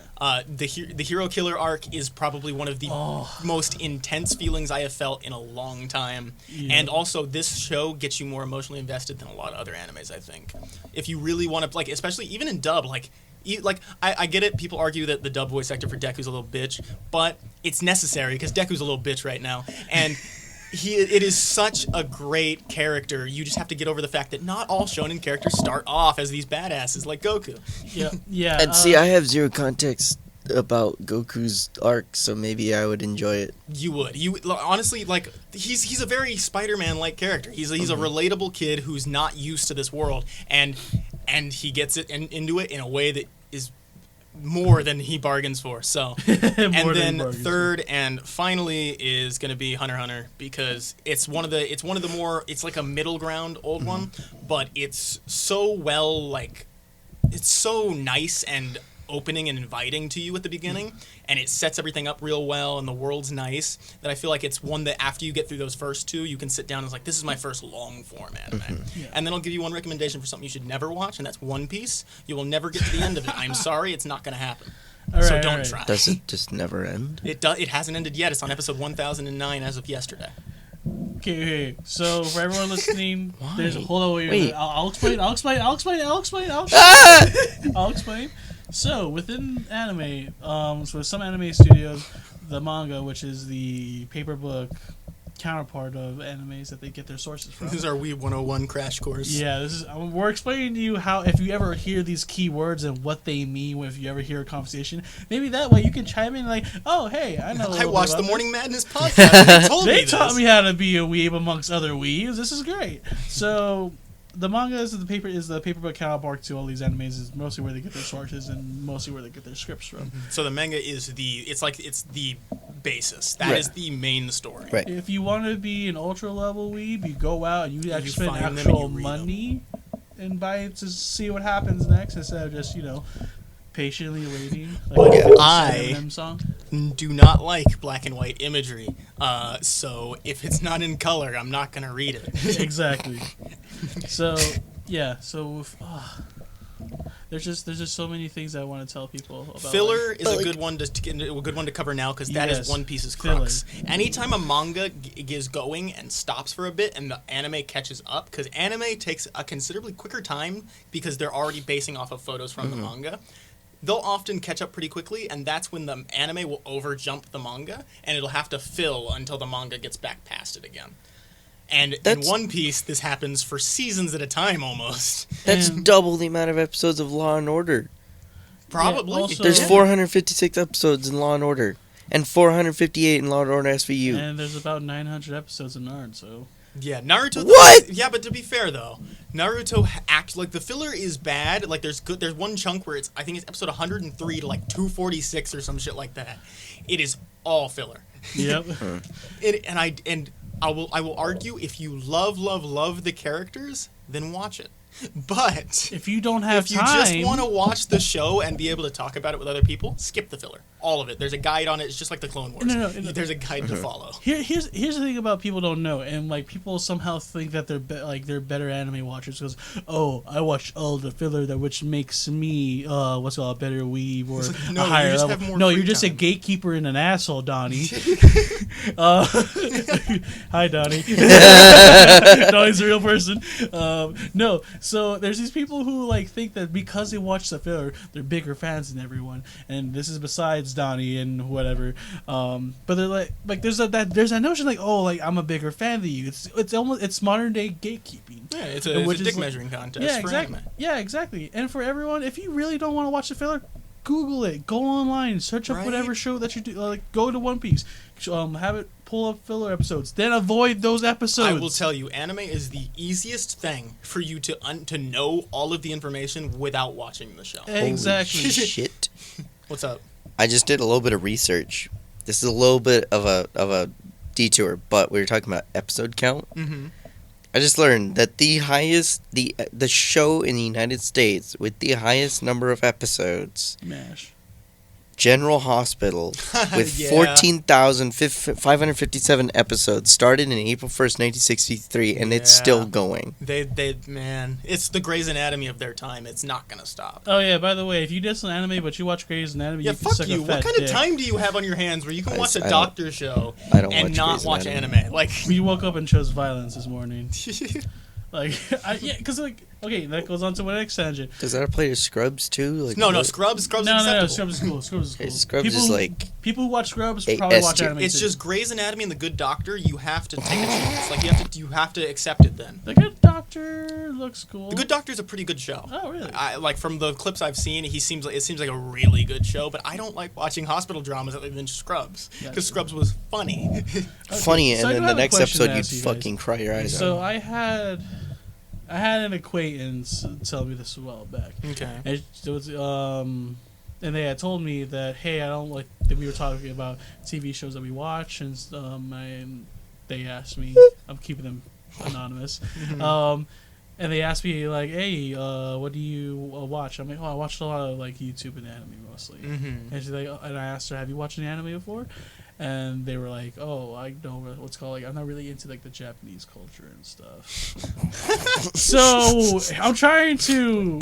The Hero Killer arc is probably one of the most intense feelings I have felt in a long time. Yeah. And also, this show gets you more emotionally invested than a lot of other animes, I think. If you really want to, like, especially even in dub, I get it, people argue that the dub voice actor for Deku's a little bitch, but it's necessary because Deku's a little bitch right now. And it is such a great character. You just have to get over the fact that not all shonen characters start off as these badasses like Goku. Yeah. And see, I have zero context about Goku's arc, so maybe I would enjoy it. You would. Honestly, like, he's a very Spider-Man-like character. He's a relatable kid who's not used to this world, and he gets it into it in a way that is more than he bargains for. So, and then third and finally is going to be Hunter x Hunter, because it's one of the more, it's like a middle ground old one, but it's so well, like, it's so nice and opening and inviting to you at the beginning, and it sets everything up real well, and the world's nice, that I feel like it's one that after you get through those first 2, you can sit down and it's like, this is my first long form anime. Yeah. And then I'll give you one recommendation for something you should never watch, and that's One Piece. You will never get to the end of it. I'm sorry, it's not going to happen. So don't try. Does it just never end? It hasn't ended yet. It's on episode 1009 as of yesterday. Okay. So for everyone listening, there's a Wait. I'll explain. I'll explain. So within anime, so some anime studios, the manga, which is the paper book counterpart of animes that they get their sources from. This is our Weeb 101 crash course. Yeah, we're explaining to you how, if you ever hear these keywords and what they mean, if you ever hear a conversation, maybe that way you can chime in like, oh, hey, I know. I watched the Morning Madness podcast. They taught me how to be a weeb amongst other weebs. This is great. So the manga is the paperback counterpart to all these animes, is mostly where they get their sources and mostly where they get their scripts from. So the manga is it's the basis. That is the main story. Right. If you want to be an ultra level weeb, you go out and you actually spend actual money and buy it to see what happens next, instead of just, patiently waiting. Like I song. do not like black and white imagery. So if it's not in color, I'm not gonna read it. Exactly. So yeah. So there's just so many things I want to tell people about. Filler is a good one to cover now, because that is One Piece's crux. Anytime a manga is going and stops for a bit and the anime catches up, because anime takes a considerably quicker time because they're already basing off of photos from the manga. They'll often catch up pretty quickly, and that's when the anime will over-jump the manga, and it'll have to fill until the manga gets back past it again. And in One Piece, this happens for seasons at a time, almost. That's double the amount of episodes of Law and Order. Probably. also- There's 456 episodes in Law and Order, and 458 in Law and Order SVU. And there's about 900 episodes in Nard, so... Yeah, Naruto. What? Yeah, but to be fair though, Naruto act like the filler is bad. Like there's one chunk where I think it's episode 103 to like 246 or some shit like that. It is all filler. Yep. I will argue if you love the characters, then watch it. But If you don't have if you time... just want to watch the show and be able to talk about it with other people, skip the filler. All of it. There's a guide on it. It's just like the Clone Wars. No. There's a guide to follow. Here's the thing about people don't know, and like people somehow think that they're they're better anime watchers because I watched all the filler that which makes me what's it called, a better weeb or Like, no, a higher you just level. have more No, free you're just a time. gatekeeper and an asshole, Donnie. Hi, Donnie. Donnie's a real person. No, so there's these people who like think that because they watch the filler, they're bigger fans than everyone, and this is besides Donnie and whatever. But they're like there's that notion like, oh, like I'm a bigger fan than you. It's modern day gatekeeping. Yeah, it's a Which is dick like- measuring contest Yeah, for exactly. anime. Yeah, exactly. And for everyone, if you really don't want to watch the filler, Google it. Go online, search up Right. whatever show that you do. Like, go to One Piece, have it pull up filler episodes. Then avoid those episodes. I will tell you, anime is the easiest thing for you to know all of the information without watching the show. Exactly. Holy shit. What's up? I just did a little bit of research. This is a little bit of a detour, but we were talking about episode count. Mm-hmm. I just learned that the show in the United States with the highest number of episodes, MASH. General Hospital, with Yeah. 14,557 episodes, started in April 1st, 1963, and it's still Yeah. going. Man, it's the Grey's Anatomy of their time. It's not gonna stop. Oh yeah. By the way, if you diss an anime but you watch Grey's Anatomy, Yeah, you can fuck suck you. a fat What kind dick. of time do you have on your hands where you can I- watch I a don't- doctor show I don't and watch not Grey's watch Anatomy. anime? Like, We woke up and chose violence this morning. Like, because like, okay, that goes on to my next tangent. Does that apply to Scrubs too? Like, no, what? Scrubs is No, acceptable. Scrubs is cool. Scrubs is cool. Okay, Scrubs people is who- like people who watch Scrubs A probably S watch tier. anime. It's too. just Grey's Anatomy and The Good Doctor. You have to take a chance. Like you have to accept it then. The Good Doctor looks cool. The Good Doctor is a pretty good show. Oh really? I like from the clips I've seen. It seems like a really good show. But I don't like watching hospital dramas other than Scrubs Gotcha. because Scrubs was funny. funny, so I and do then the have a next question to episode you'd ask you guys. fucking cry your eyes So out. I had an acquaintance tell me this a while back. Okay. And it was and they had told me that, hey, I don't like that we were talking about TV shows that we watch, and they asked me, I'm keeping them anonymous, and they asked me like, hey, what do you watch? I'm like, oh, I watched a lot of like YouTube and anime mostly. Mm-hmm. And she's like, and I asked her, have you watched any anime before? And they were like, oh, I don't really, what's called, like, I'm not really into like the Japanese culture and stuff. So I'm not trying to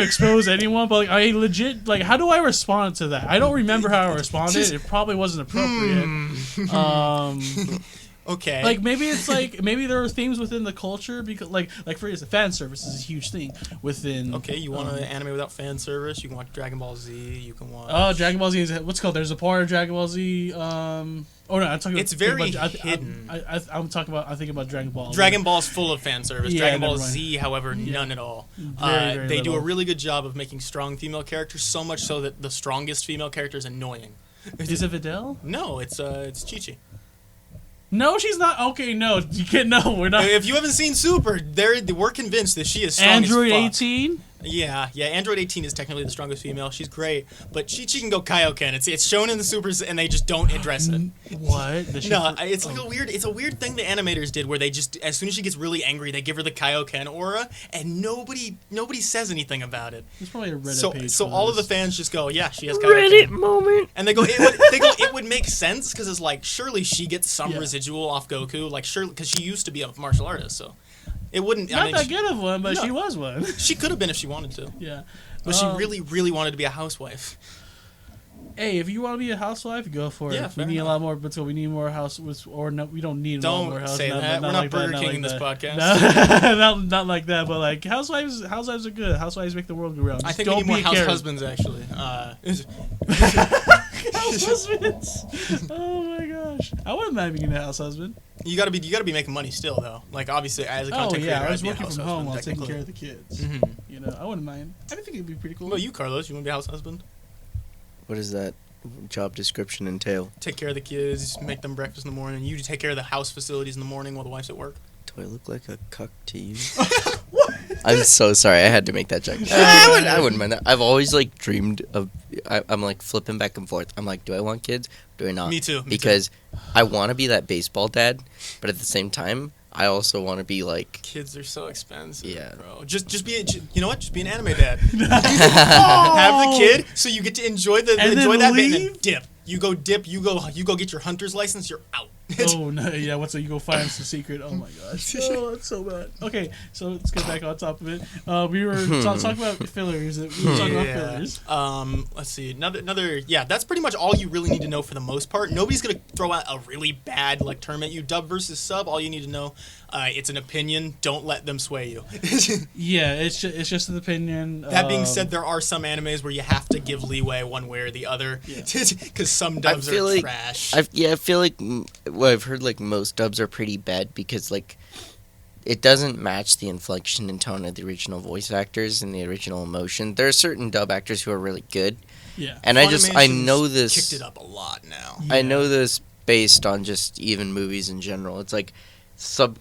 expose anyone, but like, I legit, like, how do I respond to that? I don't remember how I responded. It probably wasn't appropriate. Okay. Like maybe it's like maybe there are themes within the culture because like for instance, fan service is a huge thing within. Okay, you want an anime without fan service? You can watch Dragon Ball Z. You can watch. Oh, Dragon Ball Z is what's it called. There's a part of Dragon Ball Z. Oh no, I'm talking. It's very about, hidden. I'm talking about. I think about Dragon Ball. Dragon Ball's full of fan service. Yeah, Dragon Ball never mind. Z, however, none at all. Very they do a little. really good job of making strong female characters, so much so that the strongest female character is annoying. Is it Videl? No, it's Chi-Chi. No, she's not. Okay, no, you can't. No, we're not. If you haven't seen Super, we're convinced that she is strong Android as fuck. 18. Yeah, Android 18 is technically the strongest female. She's great, but Chi-Chi can go Kaioken. It's shown in the Supers, and they just don't address it. What? Does she No, it's like it's a weird thing the animators did where they just, as soon as she gets really angry, they give her the Kaioken aura, and nobody says anything about it. There's probably a Reddit page. So for all of the this. fans just go, yeah, she has Kaioken. moment. And they go, it would make sense because it's like surely she gets some Yeah. residual off Goku, like surely because she used to be a martial artist, so it wouldn't. Not that good of one, but No. she was one. She could have been if she wanted to, Yeah. but she really, really wanted to be a housewife. Hey, if you want to be a housewife, go for Yeah, it. We need a lot more, but we need more housewives, or no, we don't need more Don't housewives. say that. We're not Burger King in this podcast. Not like that, but like housewives are good. Housewives make the world go round. I Just think we don't need more be a house Karen. husbands, actually. House husbands. Oh my gosh, I wouldn't mind being a house husband. You gotta be making money still, though. Like, obviously, as a content creator, I was I'd be a working house from home husband, while taking technically. care of the kids. Mhm. You know, I wouldn't mind. I think it'd be pretty cool. What about you, Carlos? You want to be a house husband? What does that job description entail? Take care of the kids, make them breakfast in the morning. You take care of the house facilities in the morning while the wife's at work. Do I look like a cuck to you? I'm so sorry. I had to make that joke. I wouldn't mind that. I've always like dreamed of. I'm like flipping back and forth. I'm like, do I want kids? Do I not? Me too. Because I want to be that baseball dad, but at the same time, I also want to be like. Kids are so expensive, Yeah. bro. Just be you know what? Just be an anime dad. Have the kid so you get to enjoy And then that bit and then leave? dip. You go dip. You go get your hunter's license. You're out. Oh no! Yeah, what's that? You go find some secret. Oh my gosh! Oh, that's so bad. Okay, so let's get back on top of it. We were talking about fillers. We were talking about fillers. Let's see. Another. Yeah, that's pretty much all you really need to know for the most part. Nobody's gonna throw out a really bad like term at you. Dub versus sub. All you need to know. It's an opinion. Don't let them sway you. Yeah, it's just an opinion. That being said, there are some animes where you have to give leeway one way or the other because some dubs are like, trash. I feel like well, I've heard like most dubs are pretty bad because like it doesn't match the inflection and tone of the original voice actors and the original emotion. There are certain dub actors who are really good. Yeah. And I know this. Kicked it up a lot now. I know this based on just even movies in general. It's like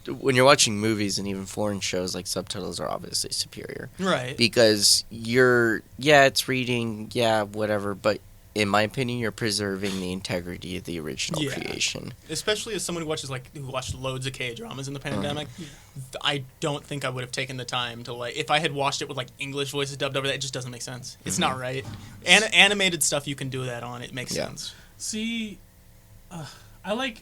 when you're watching movies and even foreign shows, like subtitles are obviously superior. Right. Because it's reading, whatever, but in my opinion, you're preserving the integrity of the original creation. Especially as someone who watched loads of K-dramas in the pandemic, I don't think I would have taken the time to if I had watched it with like English voices dubbed over that, it just doesn't make sense. It's not right. Animated stuff you can do that on. It makes sense. See, I like.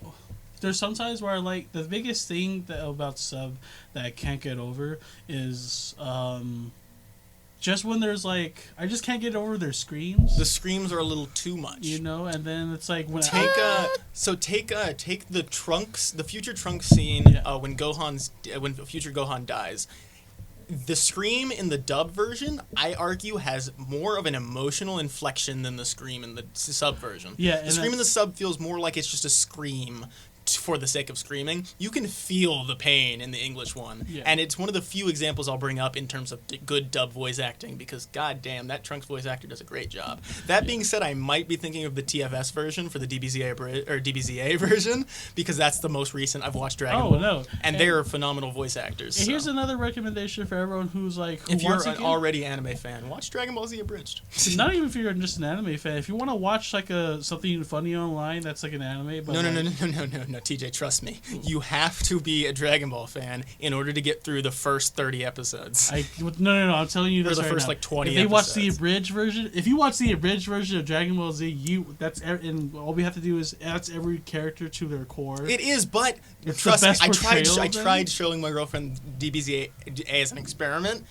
There's sometimes where I like the biggest thing about sub that I can't get over is just when there's like I just can't get over their screams. The screams are a little too much. You know, and then it's like when take the future Trunks scene when future Gohan dies. The scream in the dub version, I argue, has more of an emotional inflection than the scream in the sub version. Yeah, the scream in the sub feels more like it's just a scream for the sake of screaming. You can feel the pain in the English one, and it's one of the few examples I'll bring up in terms of good dub voice acting because goddamn, that Trunks voice actor does a great job. That being said, I might be thinking of the TFS version for the DBZA version because that's the most recent I've watched Dragon Ball. And they are phenomenal voice actors. And here's another recommendation for everyone who's like, if you're an already anime fan, watch Dragon Ball Z Abridged. Not even if you're just an anime fan. If you want to watch like something funny online, that's like an anime. But No, TJ, trust me. You have to be a Dragon Ball fan in order to get through the first 30 episodes. No. I'm telling you this or the right first now. like 20 If they episodes. watch the abridged version, if you watch the abridged version of Dragon Ball Z, and all we have to do is add every character to their core. It is, but trust me, I tried showing my girlfriend DBZA as an experiment.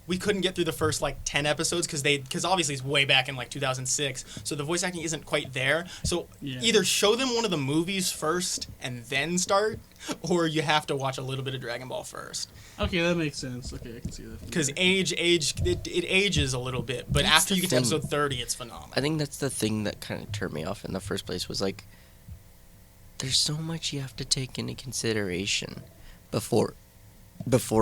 We couldn't get through the first like 10 episodes because obviously it's way back in like 2006, so the voice acting isn't quite there. So either show them one of the movies first and then start, or you have to watch a little bit of Dragon Ball first. Okay, that makes sense. Okay, I can see that. Because it ages a little bit, but after you get to episode 30, it's phenomenal. I think that's the thing that kind of turned me off in the first place was like, there's so much you have to take into consideration before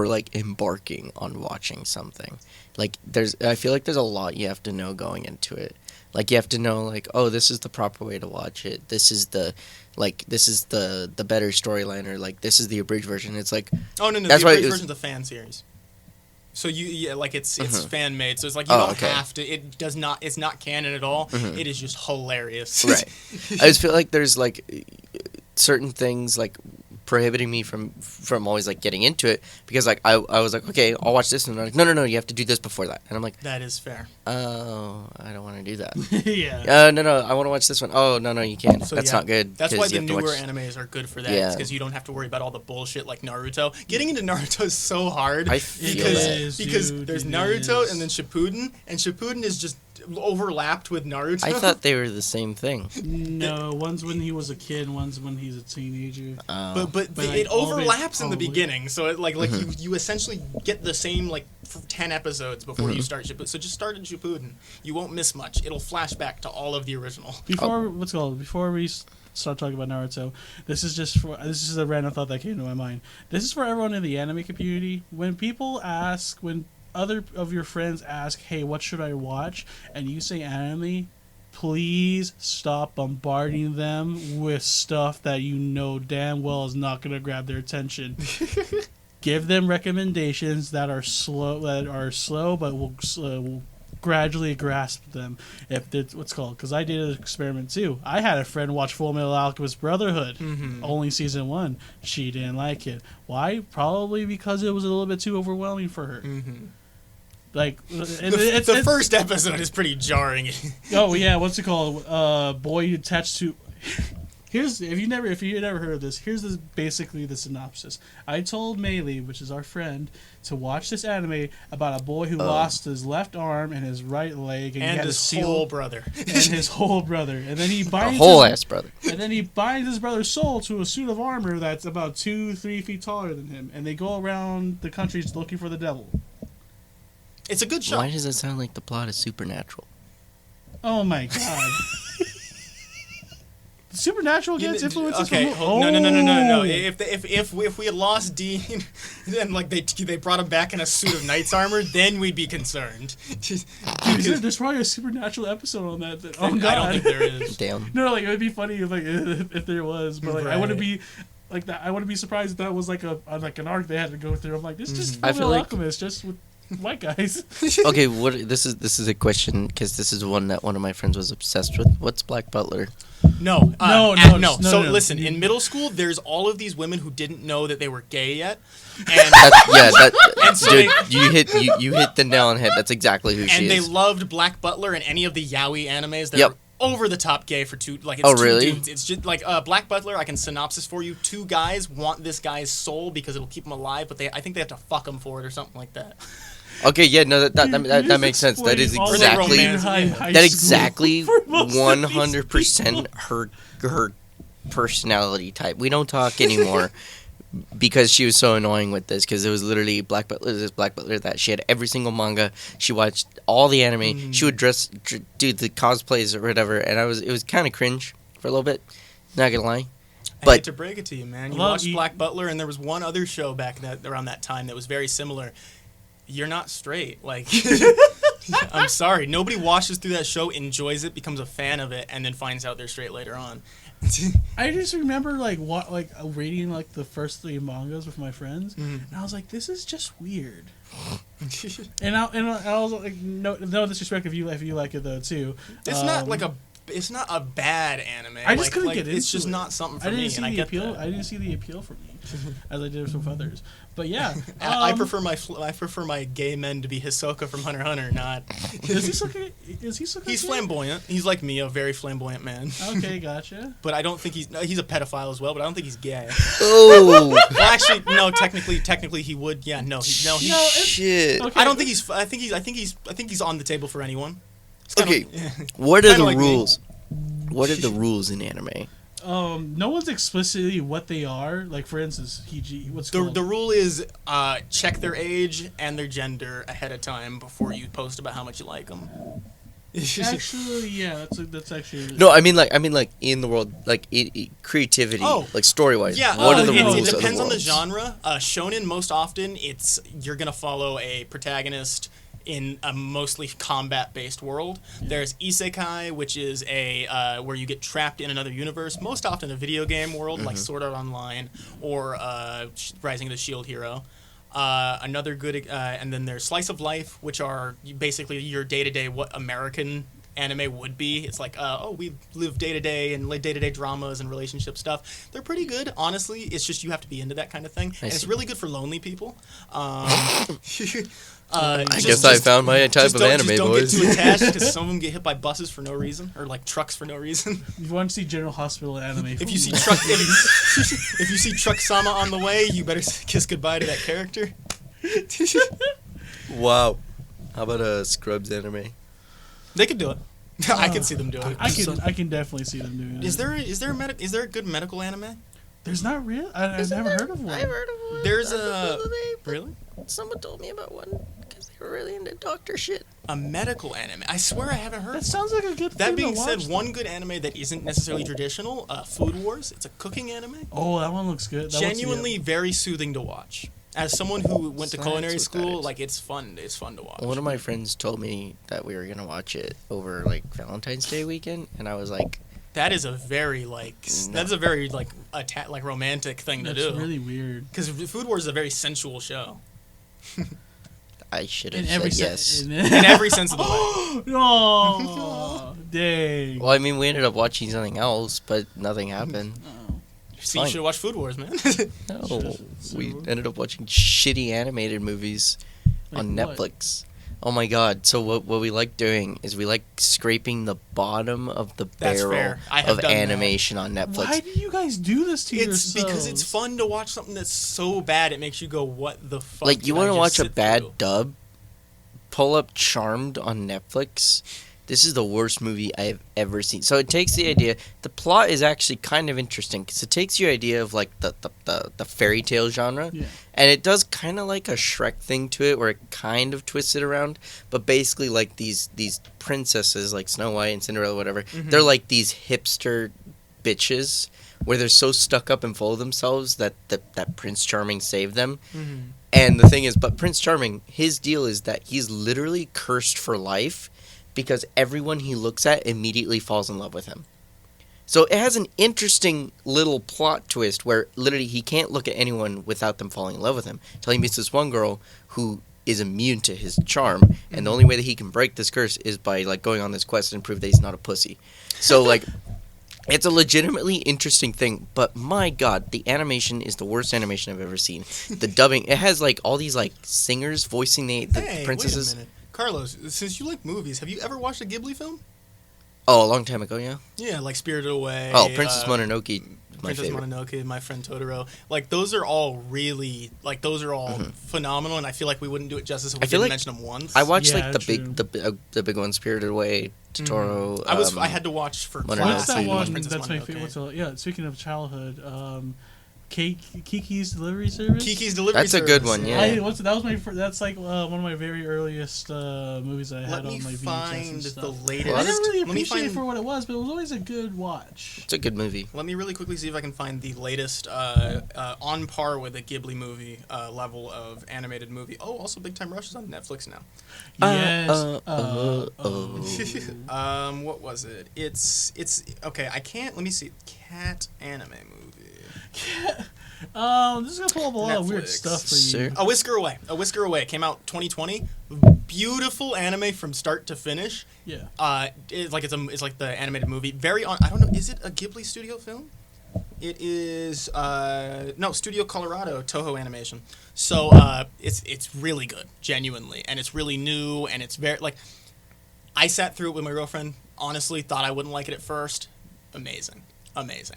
like embarking on watching something. Like I feel like there's a lot you have to know going into it. Like you have to know like, oh, this is the proper way to watch it. This is the better storyline, or like this is the abridged version. It's like, oh no, the abridged version's a fan series. So it's fan made. So it's like you don't have to. It's not canon at all. It is just hilarious. Right. I just feel like there's like certain things like prohibiting me from always like getting into it because like I was like, okay, I'll watch this, and they're like, no, you have to do this before that, and I'm like, that is fair. Oh, I don't want to do that. Yeah. No, I want to watch this one. Oh, no, you can't. So, that's not good. That's why the newer animes are good for that. Yeah. Because you don't have to worry about all the bullshit like Naruto. Getting into Naruto is so hard because there's Naruto and then Shippuden, and Shippuden is just overlapped with Naruto. I thought they were the same thing. No, one's when he was a kid, one's when he's a teenager. But it overlaps in the beginning, so you essentially get the same 10 episodes before you start Shippuden. So just start at Shippuden. You won't miss much. It'll flash back to all of the original. Before we start talking about Naruto, this is a random thought that came to my mind. This is for everyone in the anime community. When other of your friends ask, "Hey, what should I watch?" and you say anime, please stop bombarding them with stuff that you know damn well is not going to grab their attention. Give them recommendations that are slow, but will gradually grasp them. Because I did an experiment too. I had a friend watch Full Metal Alchemist Brotherhood, only season 1. She didn't like it. Why? Probably because it was a little bit too overwhelming for her. The first episode is pretty jarring. Oh yeah, what's it called? Boy attached to. If you never heard of this, here's basically the synopsis. I told Maylee, which is our friend, to watch this anime about a boy who lost his left arm and his right leg and his whole brother. And his whole brother. And then he binds brother. And then he binds his brother's soul to a suit of armor that's about 2-3 feet taller than him, and they go around the country looking for the devil. It's a good show. Why does it sound like the plot is Supernatural? Oh my god. Supernatural gets influences from... Oh. No. If we had lost Dean, then they brought him back in a suit of knight's armor, then we'd be concerned. Dude, there's probably a Supernatural episode on that. Oh god. I don't think there is. Damn. No, it would be funny if there was, but right. I wouldn't be like that. I wouldn't be surprised if that was like an arc they had to go through. I'm like, this is just Fullmetal Alchemist, just with white guys. Okay, this is a question because this is one that one of my friends was obsessed with. What's Black Butler? No. No. So listen, in middle school, there's all of these women who didn't know that they were gay yet. Dude, you hit the nail on the head. That's exactly who she is. And they loved Black Butler and any of the yaoi animes that are over the top gay for two. It's oh, two really? dudes. It's just Black Butler. I can synopsis for you. 2 guys want this guy's soul because it'll keep him alive, but I think they have to fuck him for it or something like that. Okay, yeah, no, that makes sense. That is exactly 100% her personality type. We don't talk anymore because she was so annoying with this because it was literally Black Butler that she had every single manga. She watched all the anime. She would do the cosplays or whatever, and it was kind of cringe for a little bit. Not gonna lie. I hate to break it to you, man. You watched Black Butler, and there was one other show around that time that was very similar. You're not straight. I'm sorry. Nobody watches through that show, enjoys it, becomes a fan of it, and then finds out they're straight later on. I just remember reading the first 3 mangas with my friends, and I was like, this is just weird. and I was like, no disrespect if you like it though too. It's not a bad anime. I just couldn't get into it. It's just not something for me. I didn't see the appeal for me, as I did with others. But yeah, I prefer my gay men to be Hisoka from Hunter x Hunter. Not. Is Hisoka? He's flamboyant. He's like me, a very flamboyant man. Okay, gotcha. But I don't think he's a pedophile as well. But I don't think he's gay. Oh. Well, actually, no. Technically, he would. Yeah, no. Shit. Okay. I don't think he's. I think he's on the table for anyone. Okay. What are the rules? What are the rules in anime? No one's explicitly what they are. Like, for instance, the rule is check their age and their gender ahead of time before you post about how much you like them. Actually, yeah, that's actually. No, I mean in the world, creativity, story wise. Yeah, what are the rules? It depends on the genre. Shonen, most often, you're gonna follow a protagonist in a mostly combat-based world. There's isekai, which is where you get trapped in another universe, most often a video game world, like Sword Art Online or Rising of the Shield Hero. Another good, and then there's slice of life, which are basically your day-to-day what American anime would be. It's like, we live day-to-day and day-to-day dramas and relationship stuff. They're pretty good, honestly. It's just you have to be into that kind of thing. And it's really good for lonely people. I guess I found my type of anime, boys. Don't get too attached because some of them get hit by buses for no reason or trucks for no reason. You want to see General Hospital anime? If you see Truck Sama on the way, you better kiss goodbye to that character. Wow. How about a Scrubs anime? They could do it. I could see them doing it. I can definitely see them doing it. Is there a good medical anime? There's not real. I've never heard of one. I've heard of one. There's Really? Someone told me about one because they were really into doctor shit. a medical anime. I swear I haven't heard. That sounds like a good. That being to said, watch, one good anime that isn't necessarily traditional, Food Wars. It's a cooking anime. Oh, that one looks good. Genuinely very soothing to watch. As someone who went to That's culinary what school, that is. like it's fun. It's fun to watch. One of my friends told me that we were gonna watch it over like Valentine's Day weekend, and I was like, That is a very like that's a very like romantic thing to do. That's really weird. Because Food Wars is a very sensual show. I should have In every said yes. In every sense of the way. No, dang. Well, I mean, we ended up watching something else, but nothing happened. Oh. See, you should watch Food Wars, man. No, we ended up watching shitty animated movies on Like what? Netflix. Oh my god! So what we like doing is we like scraping the bottom of the That's barrel fair. I have of done that. animation on Netflix. Why do you guys do this to It's yourselves? because it's fun to watch something that's so bad it makes you go, "What the fuck?" Like, you want to watch a bad dub? Pull up Charmed on Netflix. This is the worst movie I have ever seen. So it takes the idea. The plot is actually kind of interesting because it takes your idea of like the fairy tale genre, Yeah. and it does kind of like a Shrek thing to it, where it kind of twists it around. But basically, like these princesses, like Snow White and Cinderella, whatever, they're like these hipster bitches where they're so stuck up and full of themselves that Prince Charming saved them. Mm-hmm. And the thing is, but Prince Charming, his deal is that he's literally cursed for life because everyone he looks at immediately falls in love with him. So it has an interesting little plot twist where literally he can't look at anyone without them falling in love with him. Until he meets this one girl who is immune to his charm, and the only way that he can break this curse is by like going on this quest and prove that he's not a pussy. So like, it's a legitimately interesting thing, but my god, the animation is the worst animation I've ever seen. The dubbing, it has like all these like singers voicing the Hey, princesses. wait a minute. Carlos, since you like movies, have you ever watched a Ghibli film? Oh, a long time ago, yeah. Yeah, like Spirited Away. Oh, Princess Mononoke, my Princess favorite. Mononoke, My Friend Totoro. Like, those are all really, like, those are all phenomenal, and I feel like we wouldn't do it justice if we I feel didn't like mention them once. I watched Yeah, like the true. big one, Spirited Away, Totoro. I had to watch for Mononoke. class. What's that I had to watch one? Princess That's my Mononoke. favorite. Yeah, speaking of childhood, Kiki's Delivery Service. Kiki's Delivery That's a good Service. one, yeah. That was my. That's like one of my very earliest movies I had Let me on my VHS find and the stuff. latest. I didn't really Let me appreciate it find- for what it was, but it was always a good watch. It's a good movie. Let me really quickly see if I can find the latest on par with a Ghibli movie level of animated movie. Oh, also Big Time Rush is on Netflix now. Yes. What was it? It's okay. I can't. Let me see. Cat anime movie. This is gonna pull up a lot of weird Netflix. stuff for you. Sure. A Whisker Away. A Whisker Away. It came out 2020. Beautiful anime from start to finish. Yeah. It's like the animated movie. Very on. I don't know. Is it a Ghibli studio film? It is. No, Studio Colorado, Toho Animation. So it's really good, genuinely, and it's really new, and it's very like. I sat through it with my girlfriend. Honestly, thought I wouldn't like it at first. Amazing. Nice.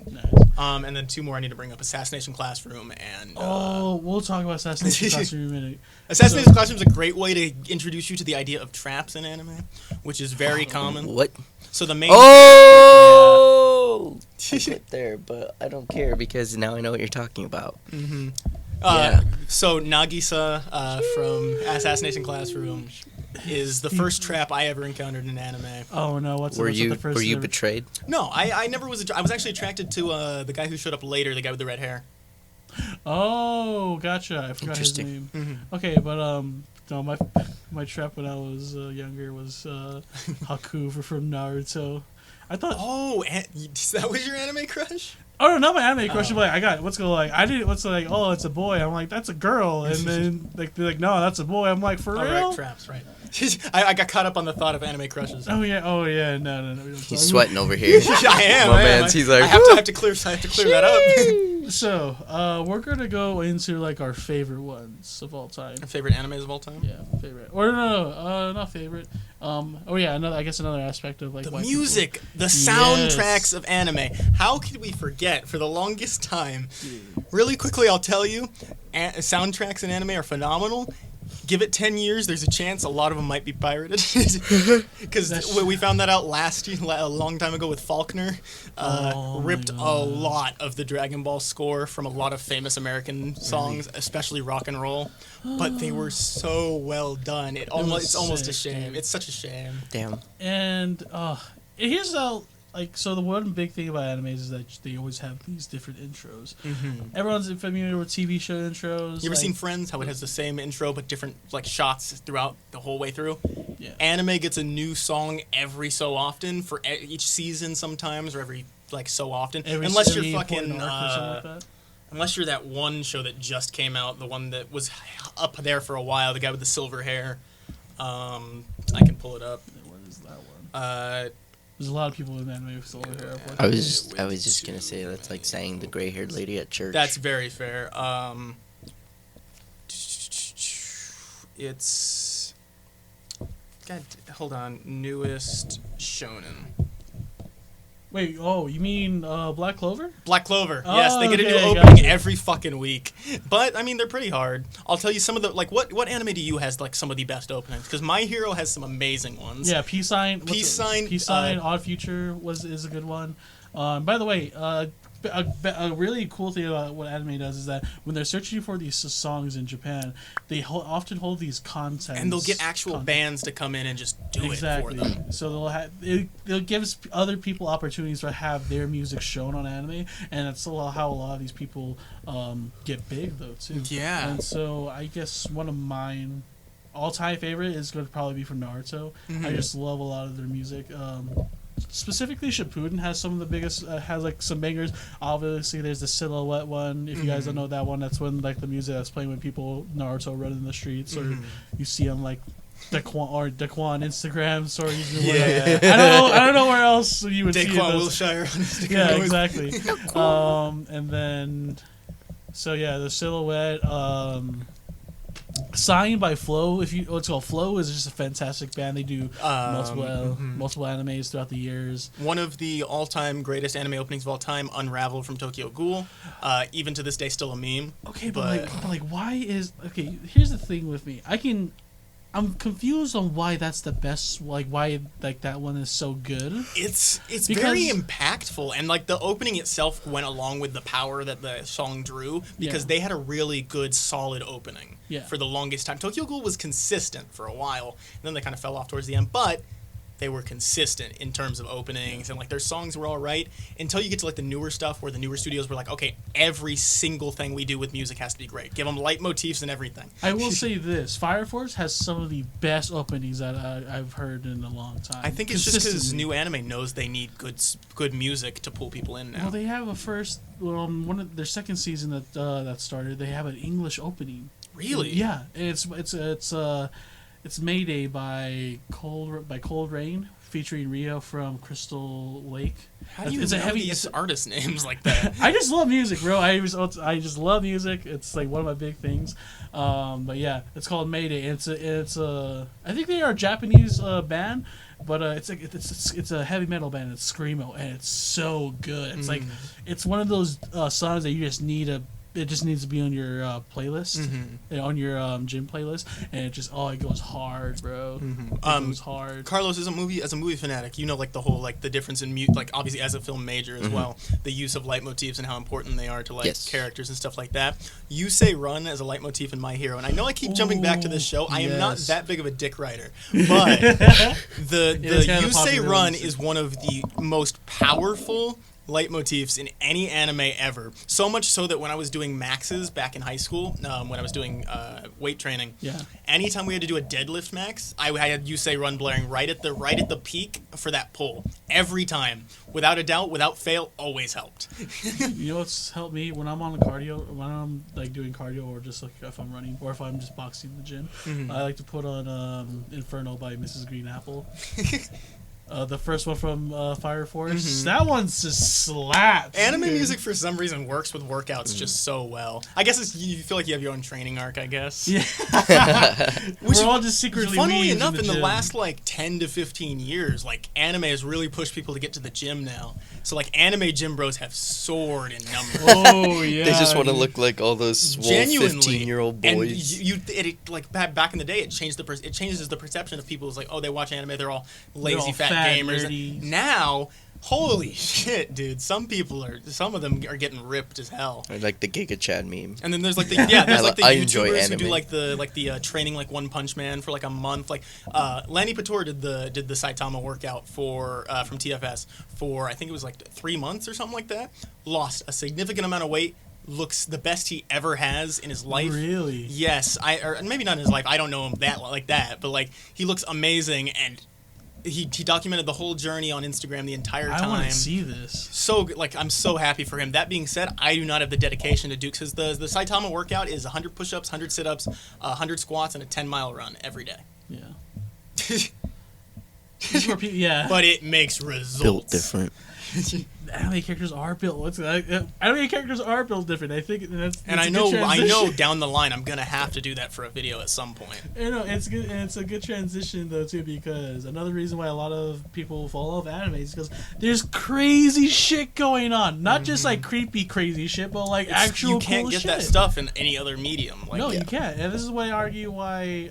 And then two more I need to bring up: Assassination Classroom and. We'll talk about Assassination Classroom in a minute. Assassination Classroom is a great way to introduce you to the idea of traps in anime, which is very common. What? So the main. Oh! I went there, but I don't care because now I know what you're talking about. Mm-hmm. Yeah. So Nagisa from Assassination Classroom is the first trap I ever encountered in anime. Oh no! Were you the first ever- betrayed? No, I never was. I was actually attracted to the guy who showed up later, the guy with the red hair. Oh, gotcha! I forgot his Interesting. name. Okay, but no, my trap when I was younger was Haku from Naruto. I thought. Oh, that was your anime crush? Oh no, not my anime crush. But like, I got what's going like. I didn't. What's like? Oh, it's a boy. I'm like, that's a girl. And then like they're like, no, that's a boy. I'm like, for Oh, real? right, traps, right. I got caught up on the thought of anime crushes. Oh yeah. No. We don't He's talk- sweating over here. I am. My I am. man's, he's like, I have to clear that up. So, we're gonna go into like our favorite ones of all time. Favorite animes of all time? Yeah, favorite. Or no, not favorite. Oh yeah, I guess another aspect of like The white music, the soundtracks of anime. How could we forget for the longest time? Really quickly, I'll tell you, soundtracks in anime are phenomenal. Give it 10 years, there's a chance a lot of them might be pirated. Because we found that out last year, a long time ago with Faulkner. Ripped a lot of the Dragon Ball score from a lot of famous American songs, especially rock and roll. But they were so well done. It's almost a shame. It's such a shame. Damn. And here's how... so the one big thing about animes is that they always have these different intros. Mm-hmm. Everyone's familiar with TV show intros. You ever seen Friends? How it has the same intro but different shots throughout the whole way through. Yeah. Anime gets a new song every so often for each season, sometimes, or every so often. Unless you're fucking. Unless you're that one show that just came out, the one that was up there for a while, the guy with the silver hair. I can pull it up. What is that one? There's a lot of people in anime with silver hair. I was just gonna say that's like saying the gray-haired lady at church. That's very fair. It's hold on, newest shonen. Wait, you mean Black Clover? Black Clover. Oh, yes, they get a new okay, opening gotcha. every fucking week. But I mean, they're pretty hard. I'll tell you some of the what anime do you has some of the best openings? Because My Hero has some amazing ones. Yeah, Peace Sign. Peace Sign. Odd Future is a good one. By the way, a really cool thing about what anime does is that when they're searching for these songs in Japan, they often hold these contests. And they'll get actual bands to come in and just do it for them. So they'll give other people opportunities to have their music shown on anime, and that's how a lot of these people get big, though, too. Yeah. And so I guess one of mine all-time favorite is going to probably be from Naruto. Mm-hmm. I just love a lot of their music. Specifically, Shippuden has some of the biggest, has some bangers. Obviously, there's the Silhouette one. If you guys don't know that one, that's when the music that's playing when Naruto run in the streets, or you see on Daquan Instagram stories. Yeah. I don't know where else you would see Daquan Wilshire on Instagram. Yeah, exactly. And then, the Silhouette. Signed by Flow. It's called Flow is just a fantastic band. They do multiple animes throughout the years. One of the all-time greatest anime openings of all time, Unravel from Tokyo Ghoul. Even to this day, still a meme. Okay, but why is here's the thing with me. I'm confused on why that's the best. Why that one is so good. It's very impactful, and the opening itself went along with the power that the song drew because they had a really good, solid opening for the longest time. Tokyo Ghoul was consistent for a while, and then they kind of fell off towards the end, but they were consistent in terms of openings, and their songs were all right until you get to the newer stuff where the newer studios were okay, every single thing we do with music has to be great. Give them leitmotifs and everything. I will say this: Fire Force has some of the best openings that I've heard in a long time. I think it's just because new anime knows they need good music to pull people in now. Well, they have one of their second season that started. They have an English opening. Really? Yeah, and it's Mayday by Cold Rain, featuring Rio from Crystal Lake. How do you know these artist names like that? I just love music, bro. I just love music. It's one of my big things. But yeah, it's called Mayday. It's I think they are a Japanese band, but it's a heavy metal band. It's screamo, and it's so good. It's it's one of those songs that you just need it just needs to be on your playlist, on your gym playlist, and it goes hard, bro. It goes hard. Carlos, as a movie fanatic, the whole the difference in obviously as a film major as well, the use of leitmotifs and how important they are to characters and stuff like that. You Say Run as a leitmotif in My Hero, and I know I keep jumping back to this show. I am not that big of a dick writer, but the You Say Run is one of the most powerful leitmotifs in any anime ever. So much so that when I was doing maxes back in high school, when I was doing weight training, anytime we had to do a deadlift max, I had You Say Run blaring right at the peak for that pull. Every time. Without a doubt, without fail, always helped. You know what's helped me? When I'm on cardio, when I'm doing cardio, or just if I'm running, or if I'm just boxing in the gym, I like to put on Inferno by Mrs. Green Apple. The first one from Fire Force. Mhm. That one's just slaps. Anime dude. music for some reason works with workouts just so well. I guess you feel like you have your own training arc, I guess. Yeah. Which We're all just secretly funnily weebs enough, in the gym. last like 10 to 15 years, like anime has really pushed people to get to the gym now. So like anime gym bros have soared in numbers. Oh yeah. They just want to dude. look like all those swole Genuinely, 15-year-old and boys. it like back in the day, it changes the perception of people. It's like, oh, they watch anime, they're all lazy all fat fat, gamers. nerdy. Now, holy shit, dude! Some of them are getting ripped as hell. Or like the Giga Chad meme. And then there's like the I enjoy YouTubers who do anime. like the training like One Punch Man for like a month. Like Lanny Pator did the Saitama workout for from TFS for I think it was like 3 months or something like that. Lost a significant amount of weight. Looks the best he ever has in his life. Really? Yes, or maybe not in his life. I don't know him that, but like he looks amazing, and he documented the whole journey on Instagram the entire time. I want to see this. So like I'm so happy for him. That being said, I do not have the dedication to do because the Saitama workout is 100 push-ups, 100 sit-ups, 100 squats, and a 10-mile run every day. Yeah. This is where people, yeah. But it makes results. Built different. Anime characters are built. Anime characters are built different. I think that's And it's I a know good transition. down the line I'm gonna have to do that for a video at some point. You know, it's good, and it's a good transition though too, because another reason why a lot of people fall off anime is because there's crazy shit going on. Not just like creepy crazy shit, but like actual you can't cool get shit. that stuff in any other medium. Like, No, you can't. And this is why I argue why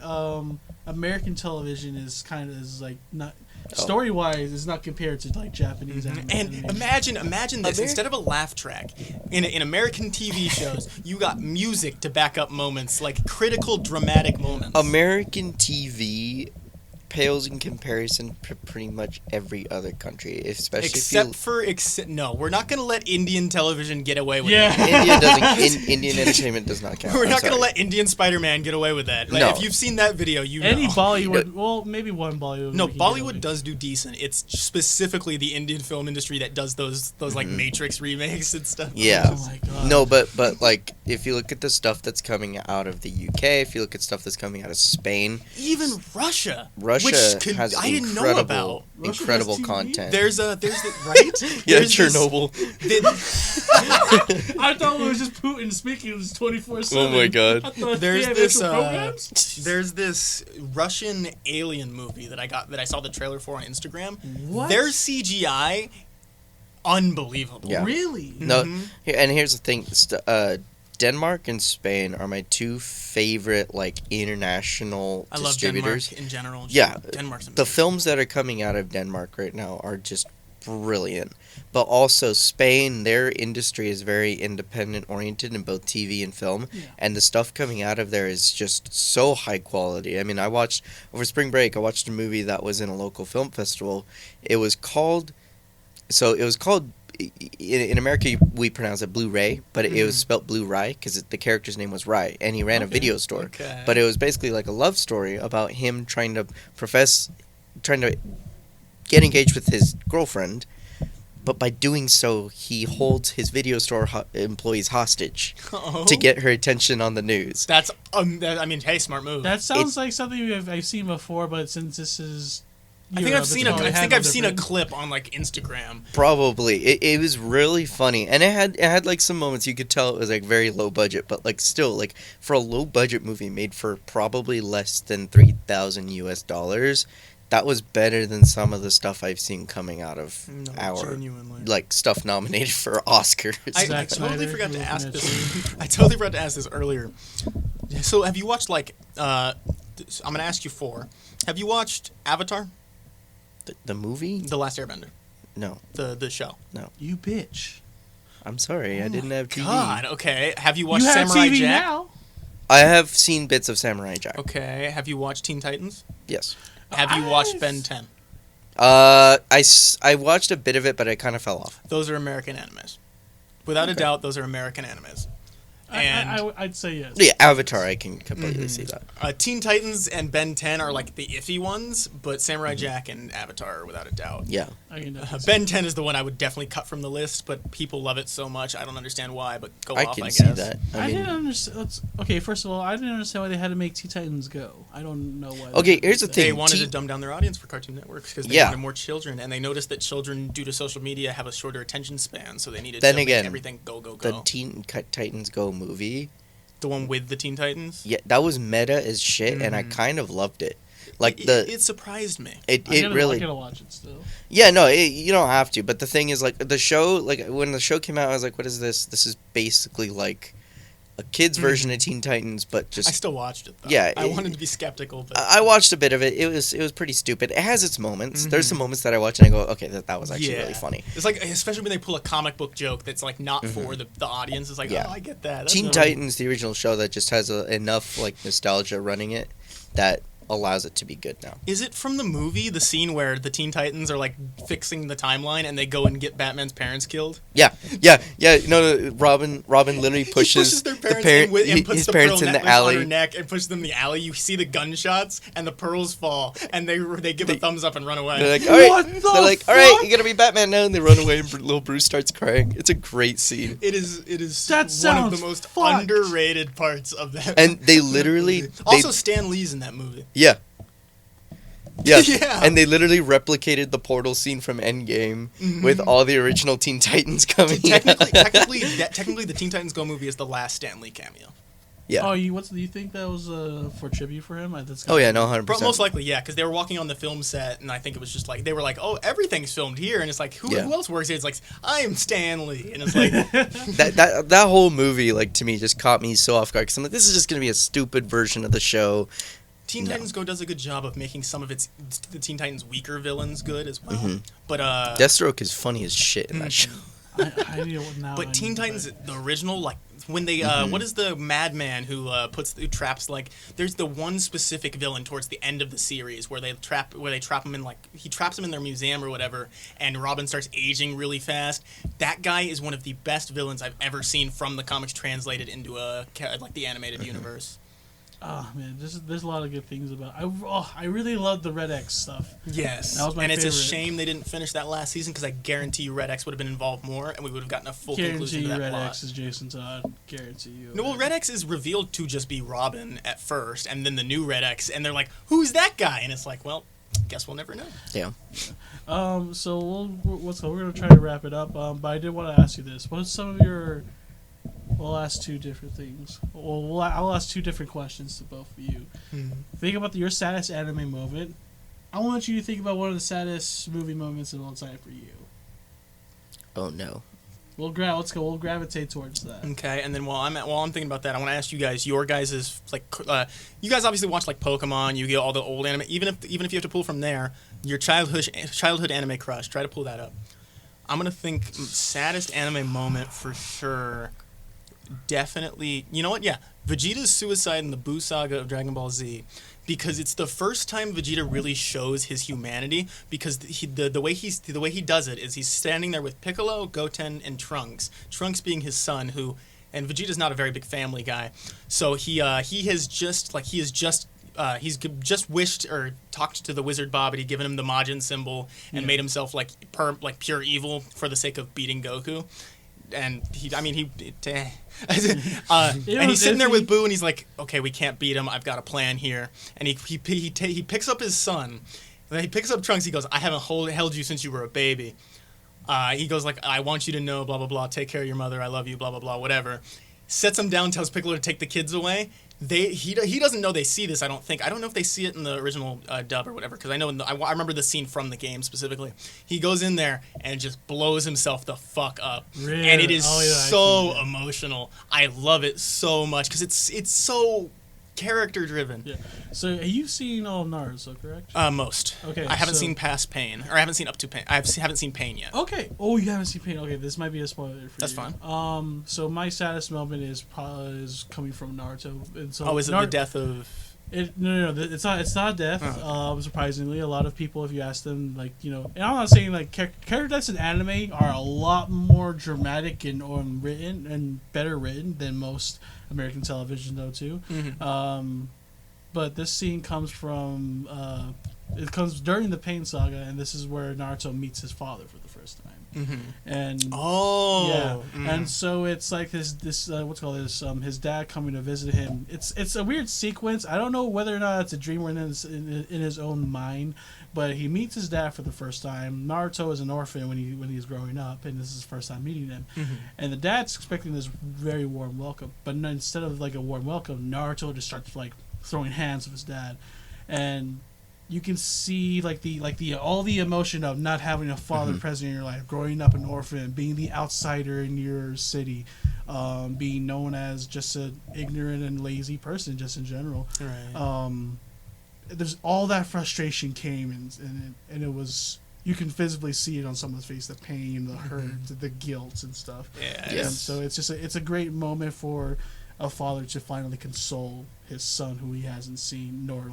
American television is kind of like not story wise is not compared to like Japanese anime. And animation. imagine this. Instead of a laugh track, in American TV shows, you got music to back up moments, like critical, dramatic moments. American TV pales in comparison to pretty much every other country, especially No, we're not going to let Indian television get away with Yeah. that. Indian entertainment does not count. We're I'm not going to sorry. let Indian Spider-Man get away with that. Like, No. If you've seen that video, you know. Any Bollywood, well, maybe one Bollywood. No, we can get away. Bollywood does do decent. It's specifically the Indian film industry that does those like Matrix remakes and stuff. Yeah. Oh my god. No, but like if you look at the stuff that's coming out of the UK, if you look at stuff that's coming out of Spain, Even Russia. Russia which has I didn't know about. Russia incredible has TV? content. There's right? yeah, There's this- Chernobyl. I thought it was just Putin speaking. It was 24/7. Oh my god. I thought There's they had this actual programs? there's this Russian alien movie that I saw the trailer for on Instagram. What? Their CGI unbelievable. Yeah. Really? No, Mhm. and here's the thing: Denmark and Spain are my two favorite like international I love distributors. Denmark in general. Yeah, Denmark's amazing. The films that are coming out of Denmark right now are just brilliant. But also Spain, their industry is very independent oriented in both TV and film, Yeah. and the stuff coming out of there is just so high quality. I mean, I watched over spring break. I watched a movie that was in a local film festival. It was called in America we pronounce it Blu-ray, but it was spelt Blue Rye because the character's name was Rye, and he ran a video store. Okay. But it was basically like a love story about him trying to get engaged with his girlfriend, but by doing so, he holds his video store employees hostage to get her attention on the news. That's I mean, hey, smart move. That sounds like something I've seen before, but since this is, I think I've seen a clip. clip on like Instagram. Probably it was really funny, and it had like some moments you could tell it was like very low budget, but like still like for a low budget movie made for probably less than $3,000, that was better than some of the stuff I've seen coming out of our Genuinely. like stuff nominated for Oscars. I Zack totally Snyder, forgot to you're ask looking this. I totally forgot to ask this earlier. So, have you watched like? I'm gonna ask you four. Have you watched Avatar: The movie? The Last Airbender? No, The show. You bitch. I'm sorry, I didn't have TV. God. Okay. Have you watched You have Samurai TV Jack? now. I have seen bits of Samurai Jack. Okay. Have you watched Teen Titans? Yes. Have you watched Ben 10? I watched a bit of it, but I kind of fell off. Those are American animes. Without a Okay. doubt, those are American animes. And I'd say yes. Yeah, Avatar, I can completely see that. Teen Titans and Ben 10 are like the iffy ones, but Samurai Jack and Avatar are without a doubt. Yeah. I can definitely see Ben 10 is the one I would definitely cut from the list, but people love it so much. I don't understand why, but go I off, can I see guess. that. I didn't understand. Okay, first of all, I didn't understand why they had to make Teen Titans Go. I don't know why. Okay, here's the They thing. wanted to dumb down their audience for Cartoon Network because they Yeah. wanted more children, and they noticed that children, due to social media, have a shorter attention span, so they needed Then to again, make everything go, go, The go. Teen Titans Go movie, The one with the Teen Titans? yeah, that was meta as shit, and I kind of loved it. Like It surprised me. I really. gotta watch it still. Yeah, no, you don't have to. But the thing is, like, the show, like, when the show came out, I was like, what is this? This is basically like a kid's version of Teen Titans, but just. I still watched it, though. Yeah, I wanted to be skeptical, but... I watched a bit of it. It was pretty stupid. It has its moments. There's some moments that I watch and I go, okay, that was actually really funny. It's like, especially when they pull a comic book joke that's like not for the audience. It's like, Yeah. oh, I get that. That's Teen really- Titans, the original show, that just has enough like nostalgia running it that allows it to be good now. Is it from the movie, the scene where the Teen Titans are like fixing the timeline and they go and get Batman's parents killed? Yeah. No, Robin literally pushes their parents and puts his the parents pearl in the necklace on her alley. neck and pushes them in the alley. You see the gunshots and the pearls fall, and they give a thumbs up and run away. They're like, all right. What the They're like, all right, fuck? you're gonna be Batman now, and they run away, and little Bruce starts crying. It's a great scene. It is That one of sounds the most fucked. underrated parts of that. And they literally also Stan Lee's in that movie. Yeah. Yeah. And they literally replicated the portal scene from Endgame with all the original Teen Titans coming. Technically, the Teen Titans Go movie is the last Stan Lee cameo. Yeah. Oh, do you think that was for tribute for him? Oh yeah, no, 100%. Most likely, yeah, because they were walking on the film set, and I think it was just like they were like, "Oh, everything's filmed here," and it's like, who else works here? It's like, I am Stan Lee, and it's like that whole movie, like, to me, just caught me so off guard. Because I'm like, this is just gonna be a stupid version of the show. Teen Titans Go does a good job of making some of the Teen Titans weaker villains good as well. But Deathstroke is funny as shit in that show. I need it now. But Teen Titans, the original, like when they what is the madman who traps, like, there's the one specific villain towards the end of the series where they trap him in, like, he traps him in their museum or whatever, and Robin starts aging really fast. That guy is one of the best villains I've ever seen from the comics translated into like the animated universe. Oh man, there's a lot of good things about. I really love the Red X stuff. Yes, that was my and favorite. It's a shame they didn't finish that last season because I guarantee you Red X would have been involved more, and we would have gotten a full conclusion to that Red plot. X is Jason Todd. Guarantee you. No, well, Red X is revealed to just be Robin at first, and then the new Red X, and they're like, "Who's that guy?" And it's like, well, guess we'll never know. Yeah. So we're gonna try to wrap it up. But I did want to ask you this: what's some of your? We'll ask two different things. I'll ask two different questions to both of you. Think about your saddest anime moment. I want you to think about one of the saddest movie moments of all time for you. Oh no. Let's go. We'll gravitate towards that. Okay, and then while I'm thinking about that, I want to ask you guys your guys' like you guys obviously watch like Pokemon, Yu-Gi-Oh, all the old anime. Even if you have to pull from there, your childhood anime crush. Try to pull that up. I'm gonna think saddest anime moment for sure. Definitely, you know what? Yeah, Vegeta's suicide in the Buu saga of Dragon Ball Z, because it's the first time Vegeta really shows his humanity. Because the way he does it is he's standing there with Piccolo, Goten, and Trunks. Trunks being his son, and Vegeta's not a very big family guy, so he's just wished or talked to the Wizard Bob, and he'd given him the Majin symbol and made himself like pure evil for the sake of beating Goku. And he's sitting there with Boo, and he's like, "Okay, we can't beat him. I've got a plan here." And he picks up his son. Then he picks up Trunks. He goes, "I haven't held you since you were a baby." He goes like, "I want you to know, blah blah blah. Take care of your mother. I love you, blah blah blah, whatever." Sets him down, tells Piccolo to take the kids away. He doesn't know they see this. I don't think. I don't know if they see it in the original dub or whatever. Because I know I remember the scene from the game specifically. He goes in there and just blows himself the fuck up, really? And it is so emotional. I love it so much because it's so character driven. Yeah. So you've seen all of Naruto, correct? Most. Okay. I haven't seen past Pain, or I haven't seen up to Pain. Haven't seen Pain yet. Okay. Oh, you haven't seen Pain. Okay, this might be a spoiler for you. That's fine. So my saddest moment is coming from Naruto. And so is it the death of It's not death. Oh. Surprisingly, a lot of people, if you ask them, like, and I'm not saying like character deaths in anime are a lot more dramatic and written and better written than most American television, though, too. Mm-hmm. But this scene comes from it comes during the Pain Saga, and this is where Naruto meets his father for the first time. Mm-hmm. And yeah, and so it's like this what's called this his dad coming to visit him. It's a weird sequence. I don't know whether or not it's a dream or in his own mind, but he meets his dad for the first time. Naruto is an orphan when he's growing up, and this is his first time meeting him. Mm-hmm. And the dad's expecting this very warm welcome, but instead of like a warm welcome, Naruto just starts like throwing hands with his dad, and you can see like the all the emotion of not having a father present in your life, growing up an orphan, being the outsider in your city, being known as just an ignorant and lazy person, just in general. Right. There's all that frustration came, and it was, you can physically see it on someone's face, the pain, the hurt, the guilt and stuff. Yeah. And so it's just it's a great moment for a father to finally console his son who he hasn't seen nor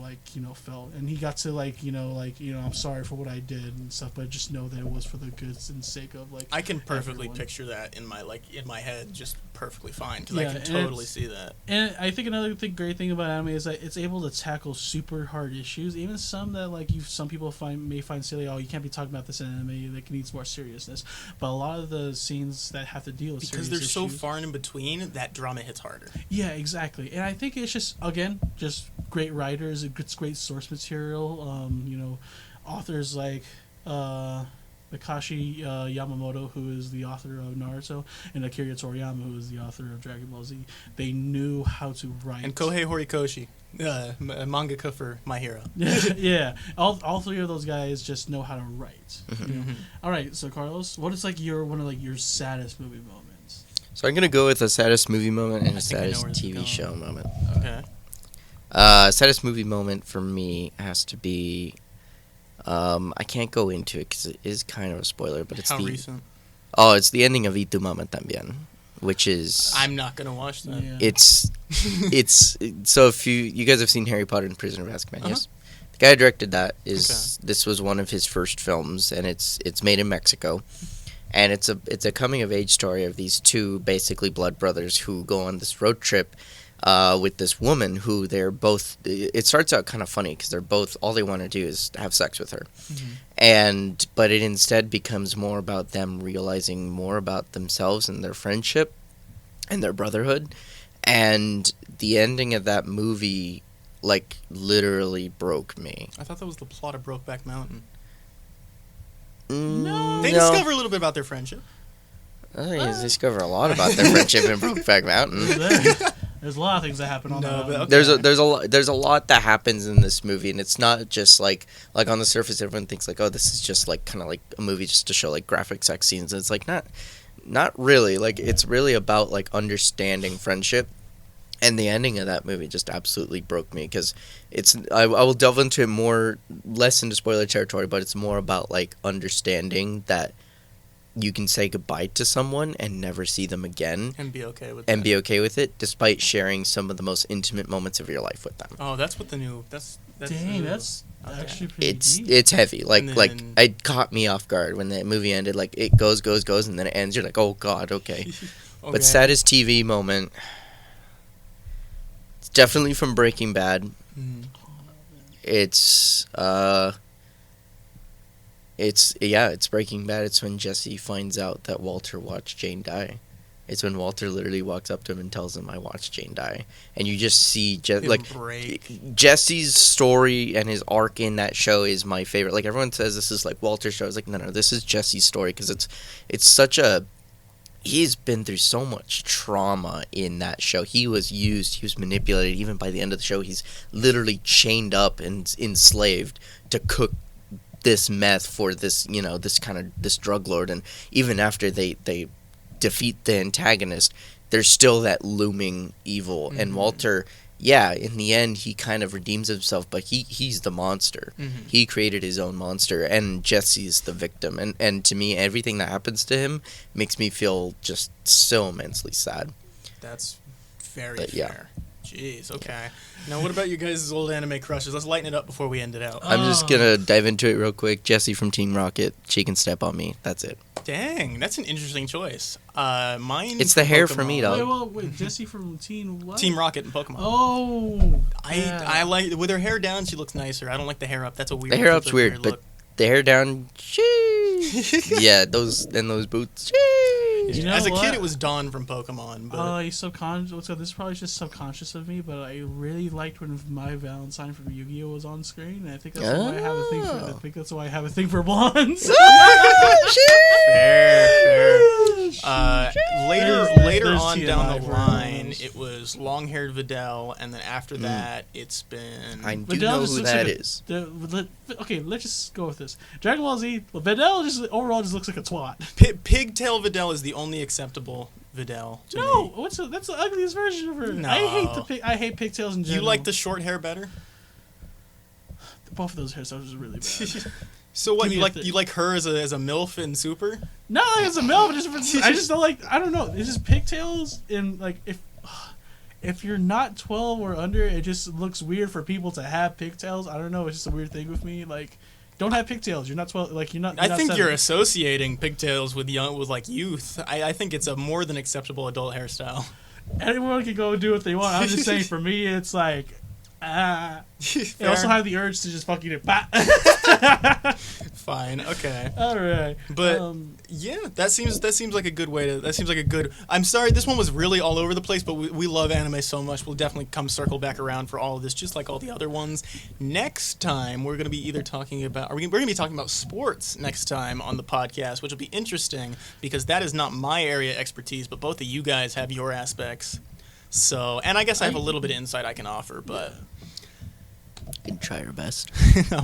felt, and he got to I'm sorry for what I did and stuff, but just know that it was for the good and sake of I can perfectly everyone. picture that in my head just perfectly fine, because Yeah, I can totally see that. And I think another great thing about anime is that it's able to tackle super hard issues, even some that some people may find silly. Oh, you can't be talking about this in anime, like, it needs more seriousness. But a lot of the scenes that have to deal with Because serious they're so issues, far in between, that drama hits harder. yeah, exactly. And I think it's just, again, just great writers. It's great source material. Authors like Takashi Yamamoto, who is the author of Naruto, and Akira Toriyama, who is the author of Dragon Ball Z. They knew how to write. And Kohei Horikoshi, mangaka for My Hero. Yeah, all three of those guys just know how to write. Mm-hmm. All right, so Carlos, what is one of your saddest movie moments? So I'm gonna go with a saddest movie moment and I a think I know saddest where this is TV going. show moment. Okay. Saddest movie moment for me has to be. I can't go into it because it is kind of a spoiler, but it's How recent? it's the ending of Y Tu Mama Tambien, which is I'm not gonna watch that. Yeah. it's so if you guys have seen Harry Potter and the Prisoner of Azkaban, Uh-huh. yes, the guy who directed that this was one of his first films, and it's made in Mexico, and it's a coming of age story of these two basically blood brothers who go on this road trip. With this woman who they're both, it starts out kind of funny because they're both, all they want to do is have sex with her. Mm-hmm. But it instead becomes more about them realizing more about themselves and their friendship and their brotherhood. And the ending of that movie, like, literally broke me. I thought that was the plot of Brokeback Mountain. No. They discover a little bit about their friendship. I think they discover a lot about their friendship in Brokeback Mountain. There's a lot of things that happen on that. but okay. There's a lot that happens in this movie, and it's not just like on the surface everyone thinks like, oh, this is just like kind of like a movie just to show like graphic sex scenes. And it's like not really. Like, it's really about like understanding friendship, and the ending of that movie just absolutely broke me because I will delve into it more, less into spoiler territory, but it's more about like understanding that you can say goodbye to someone and never see them again And be okay with and that. be okay with it, despite sharing some of the most intimate moments of your life with them. Oh, that's what the new. That's Dang, that's okay. actually pretty It's deep. it's heavy. Like And like then- it caught me off guard when the movie ended. Like, it goes, and then it ends. You're like, oh god, okay. Okay. But saddest TV moment. It's definitely from Breaking Bad. Mhm. It's Breaking Bad. It's when Jesse finds out that Walter watched Jane die. It's when Walter literally walks up to him and tells him, "I watched Jane die," and you just see Him like break. Jesse's story and his arc in that show is my favorite. Like, everyone says this is like Walter's show. It's like, no, this is Jesse's story because it's such a. He's been through so much trauma in that show. He was used. He was manipulated. Even by the end of the show, he's literally chained up and enslaved to cook this meth for this, this drug lord. And even after they defeat the antagonist, there's still that looming evil. Mm-hmm. And Walter, in the end, he kind of redeems himself, but he's the monster. Mm-hmm. He created his own monster, and Jesse's the victim. And to me, everything that happens to him makes me feel just so immensely sad. That's very But, yeah. fair. Jeez, okay. Now, what about you guys' old anime crushes? Let's lighten it up before we end it out. I'm just gonna dive into it real quick. Jessie from Team Rocket. She can step on me. That's it. Dang, that's an interesting choice. Mine. It's the hair for Pokemon. me, dog. Wait, Jessie from Teen what? Team Rocket and Pokemon. Oh, I like with her hair down. She looks nicer. I don't like the hair up. That's a weird. The hair up's particular weird, look. but the hair down. Sheesh. Yeah, those boots. Sheesh. You know As a what? kid, it was Dawn from Pokemon. But you subconscious. So this is probably just subconscious of me, but I really liked when my Valentine from Yu-Gi-Oh was on screen, and I think that's why I have a thing for. I think that's why I have a thing for blondes. fair. Later There's on TMI down the for line, blondes. it was long-haired Videl, and then after that, it's been. I do Videl know just who looks that like is. Okay, let's just go with this. Dragon Ball Z. Videl just overall just looks like a twat. Pigtail Videl is the only acceptable Videl. To No, me. that's the ugliest version of her. No. I hate pigtails in general. You like the short hair better? both of those hairstyles are really bad. So what Give you me a like? You like her as a MILF in Super? No, it's a male, but I just don't like. I don't know. It's just pigtails, and like if you're not 12 or under, it just looks weird for people to have pigtails. I don't know. It's just a weird thing with me. Like, don't have pigtails. You're not 12. Like, you're not. I not think 7. you're associating pigtails with like youth. I think it's a more than acceptable adult hairstyle. Anyone can go do what they want. I'm just saying, for me, it's like. I also have the urge to just fucking it. Fine, okay. All right, but yeah, that seems like a good way to. That seems like a good. I'm sorry, this one was really all over the place, but we love anime so much. We'll definitely come circle back around for all of this, just like all the other ones. Next time, we're gonna be either talking about. We're gonna be talking about sports next time on the podcast, which will be interesting because that is not my area of expertise, but both of you guys have your aspects. So, and I guess I have a little bit of insight I can offer, but. You can try your best.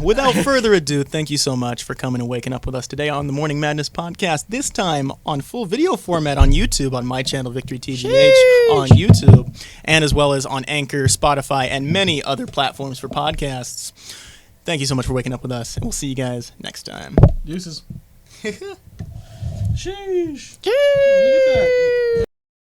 Without further ado, thank you so much for coming and waking up with us today on the Morning Madness podcast. This time on full video format on YouTube, on my channel, VictoryTGH, on YouTube, and as well as on Anchor, Spotify, and many other platforms for podcasts. Thank you so much for waking up with us, and we'll see you guys next time. Deuces. Sheesh. Sheesh. Look at that.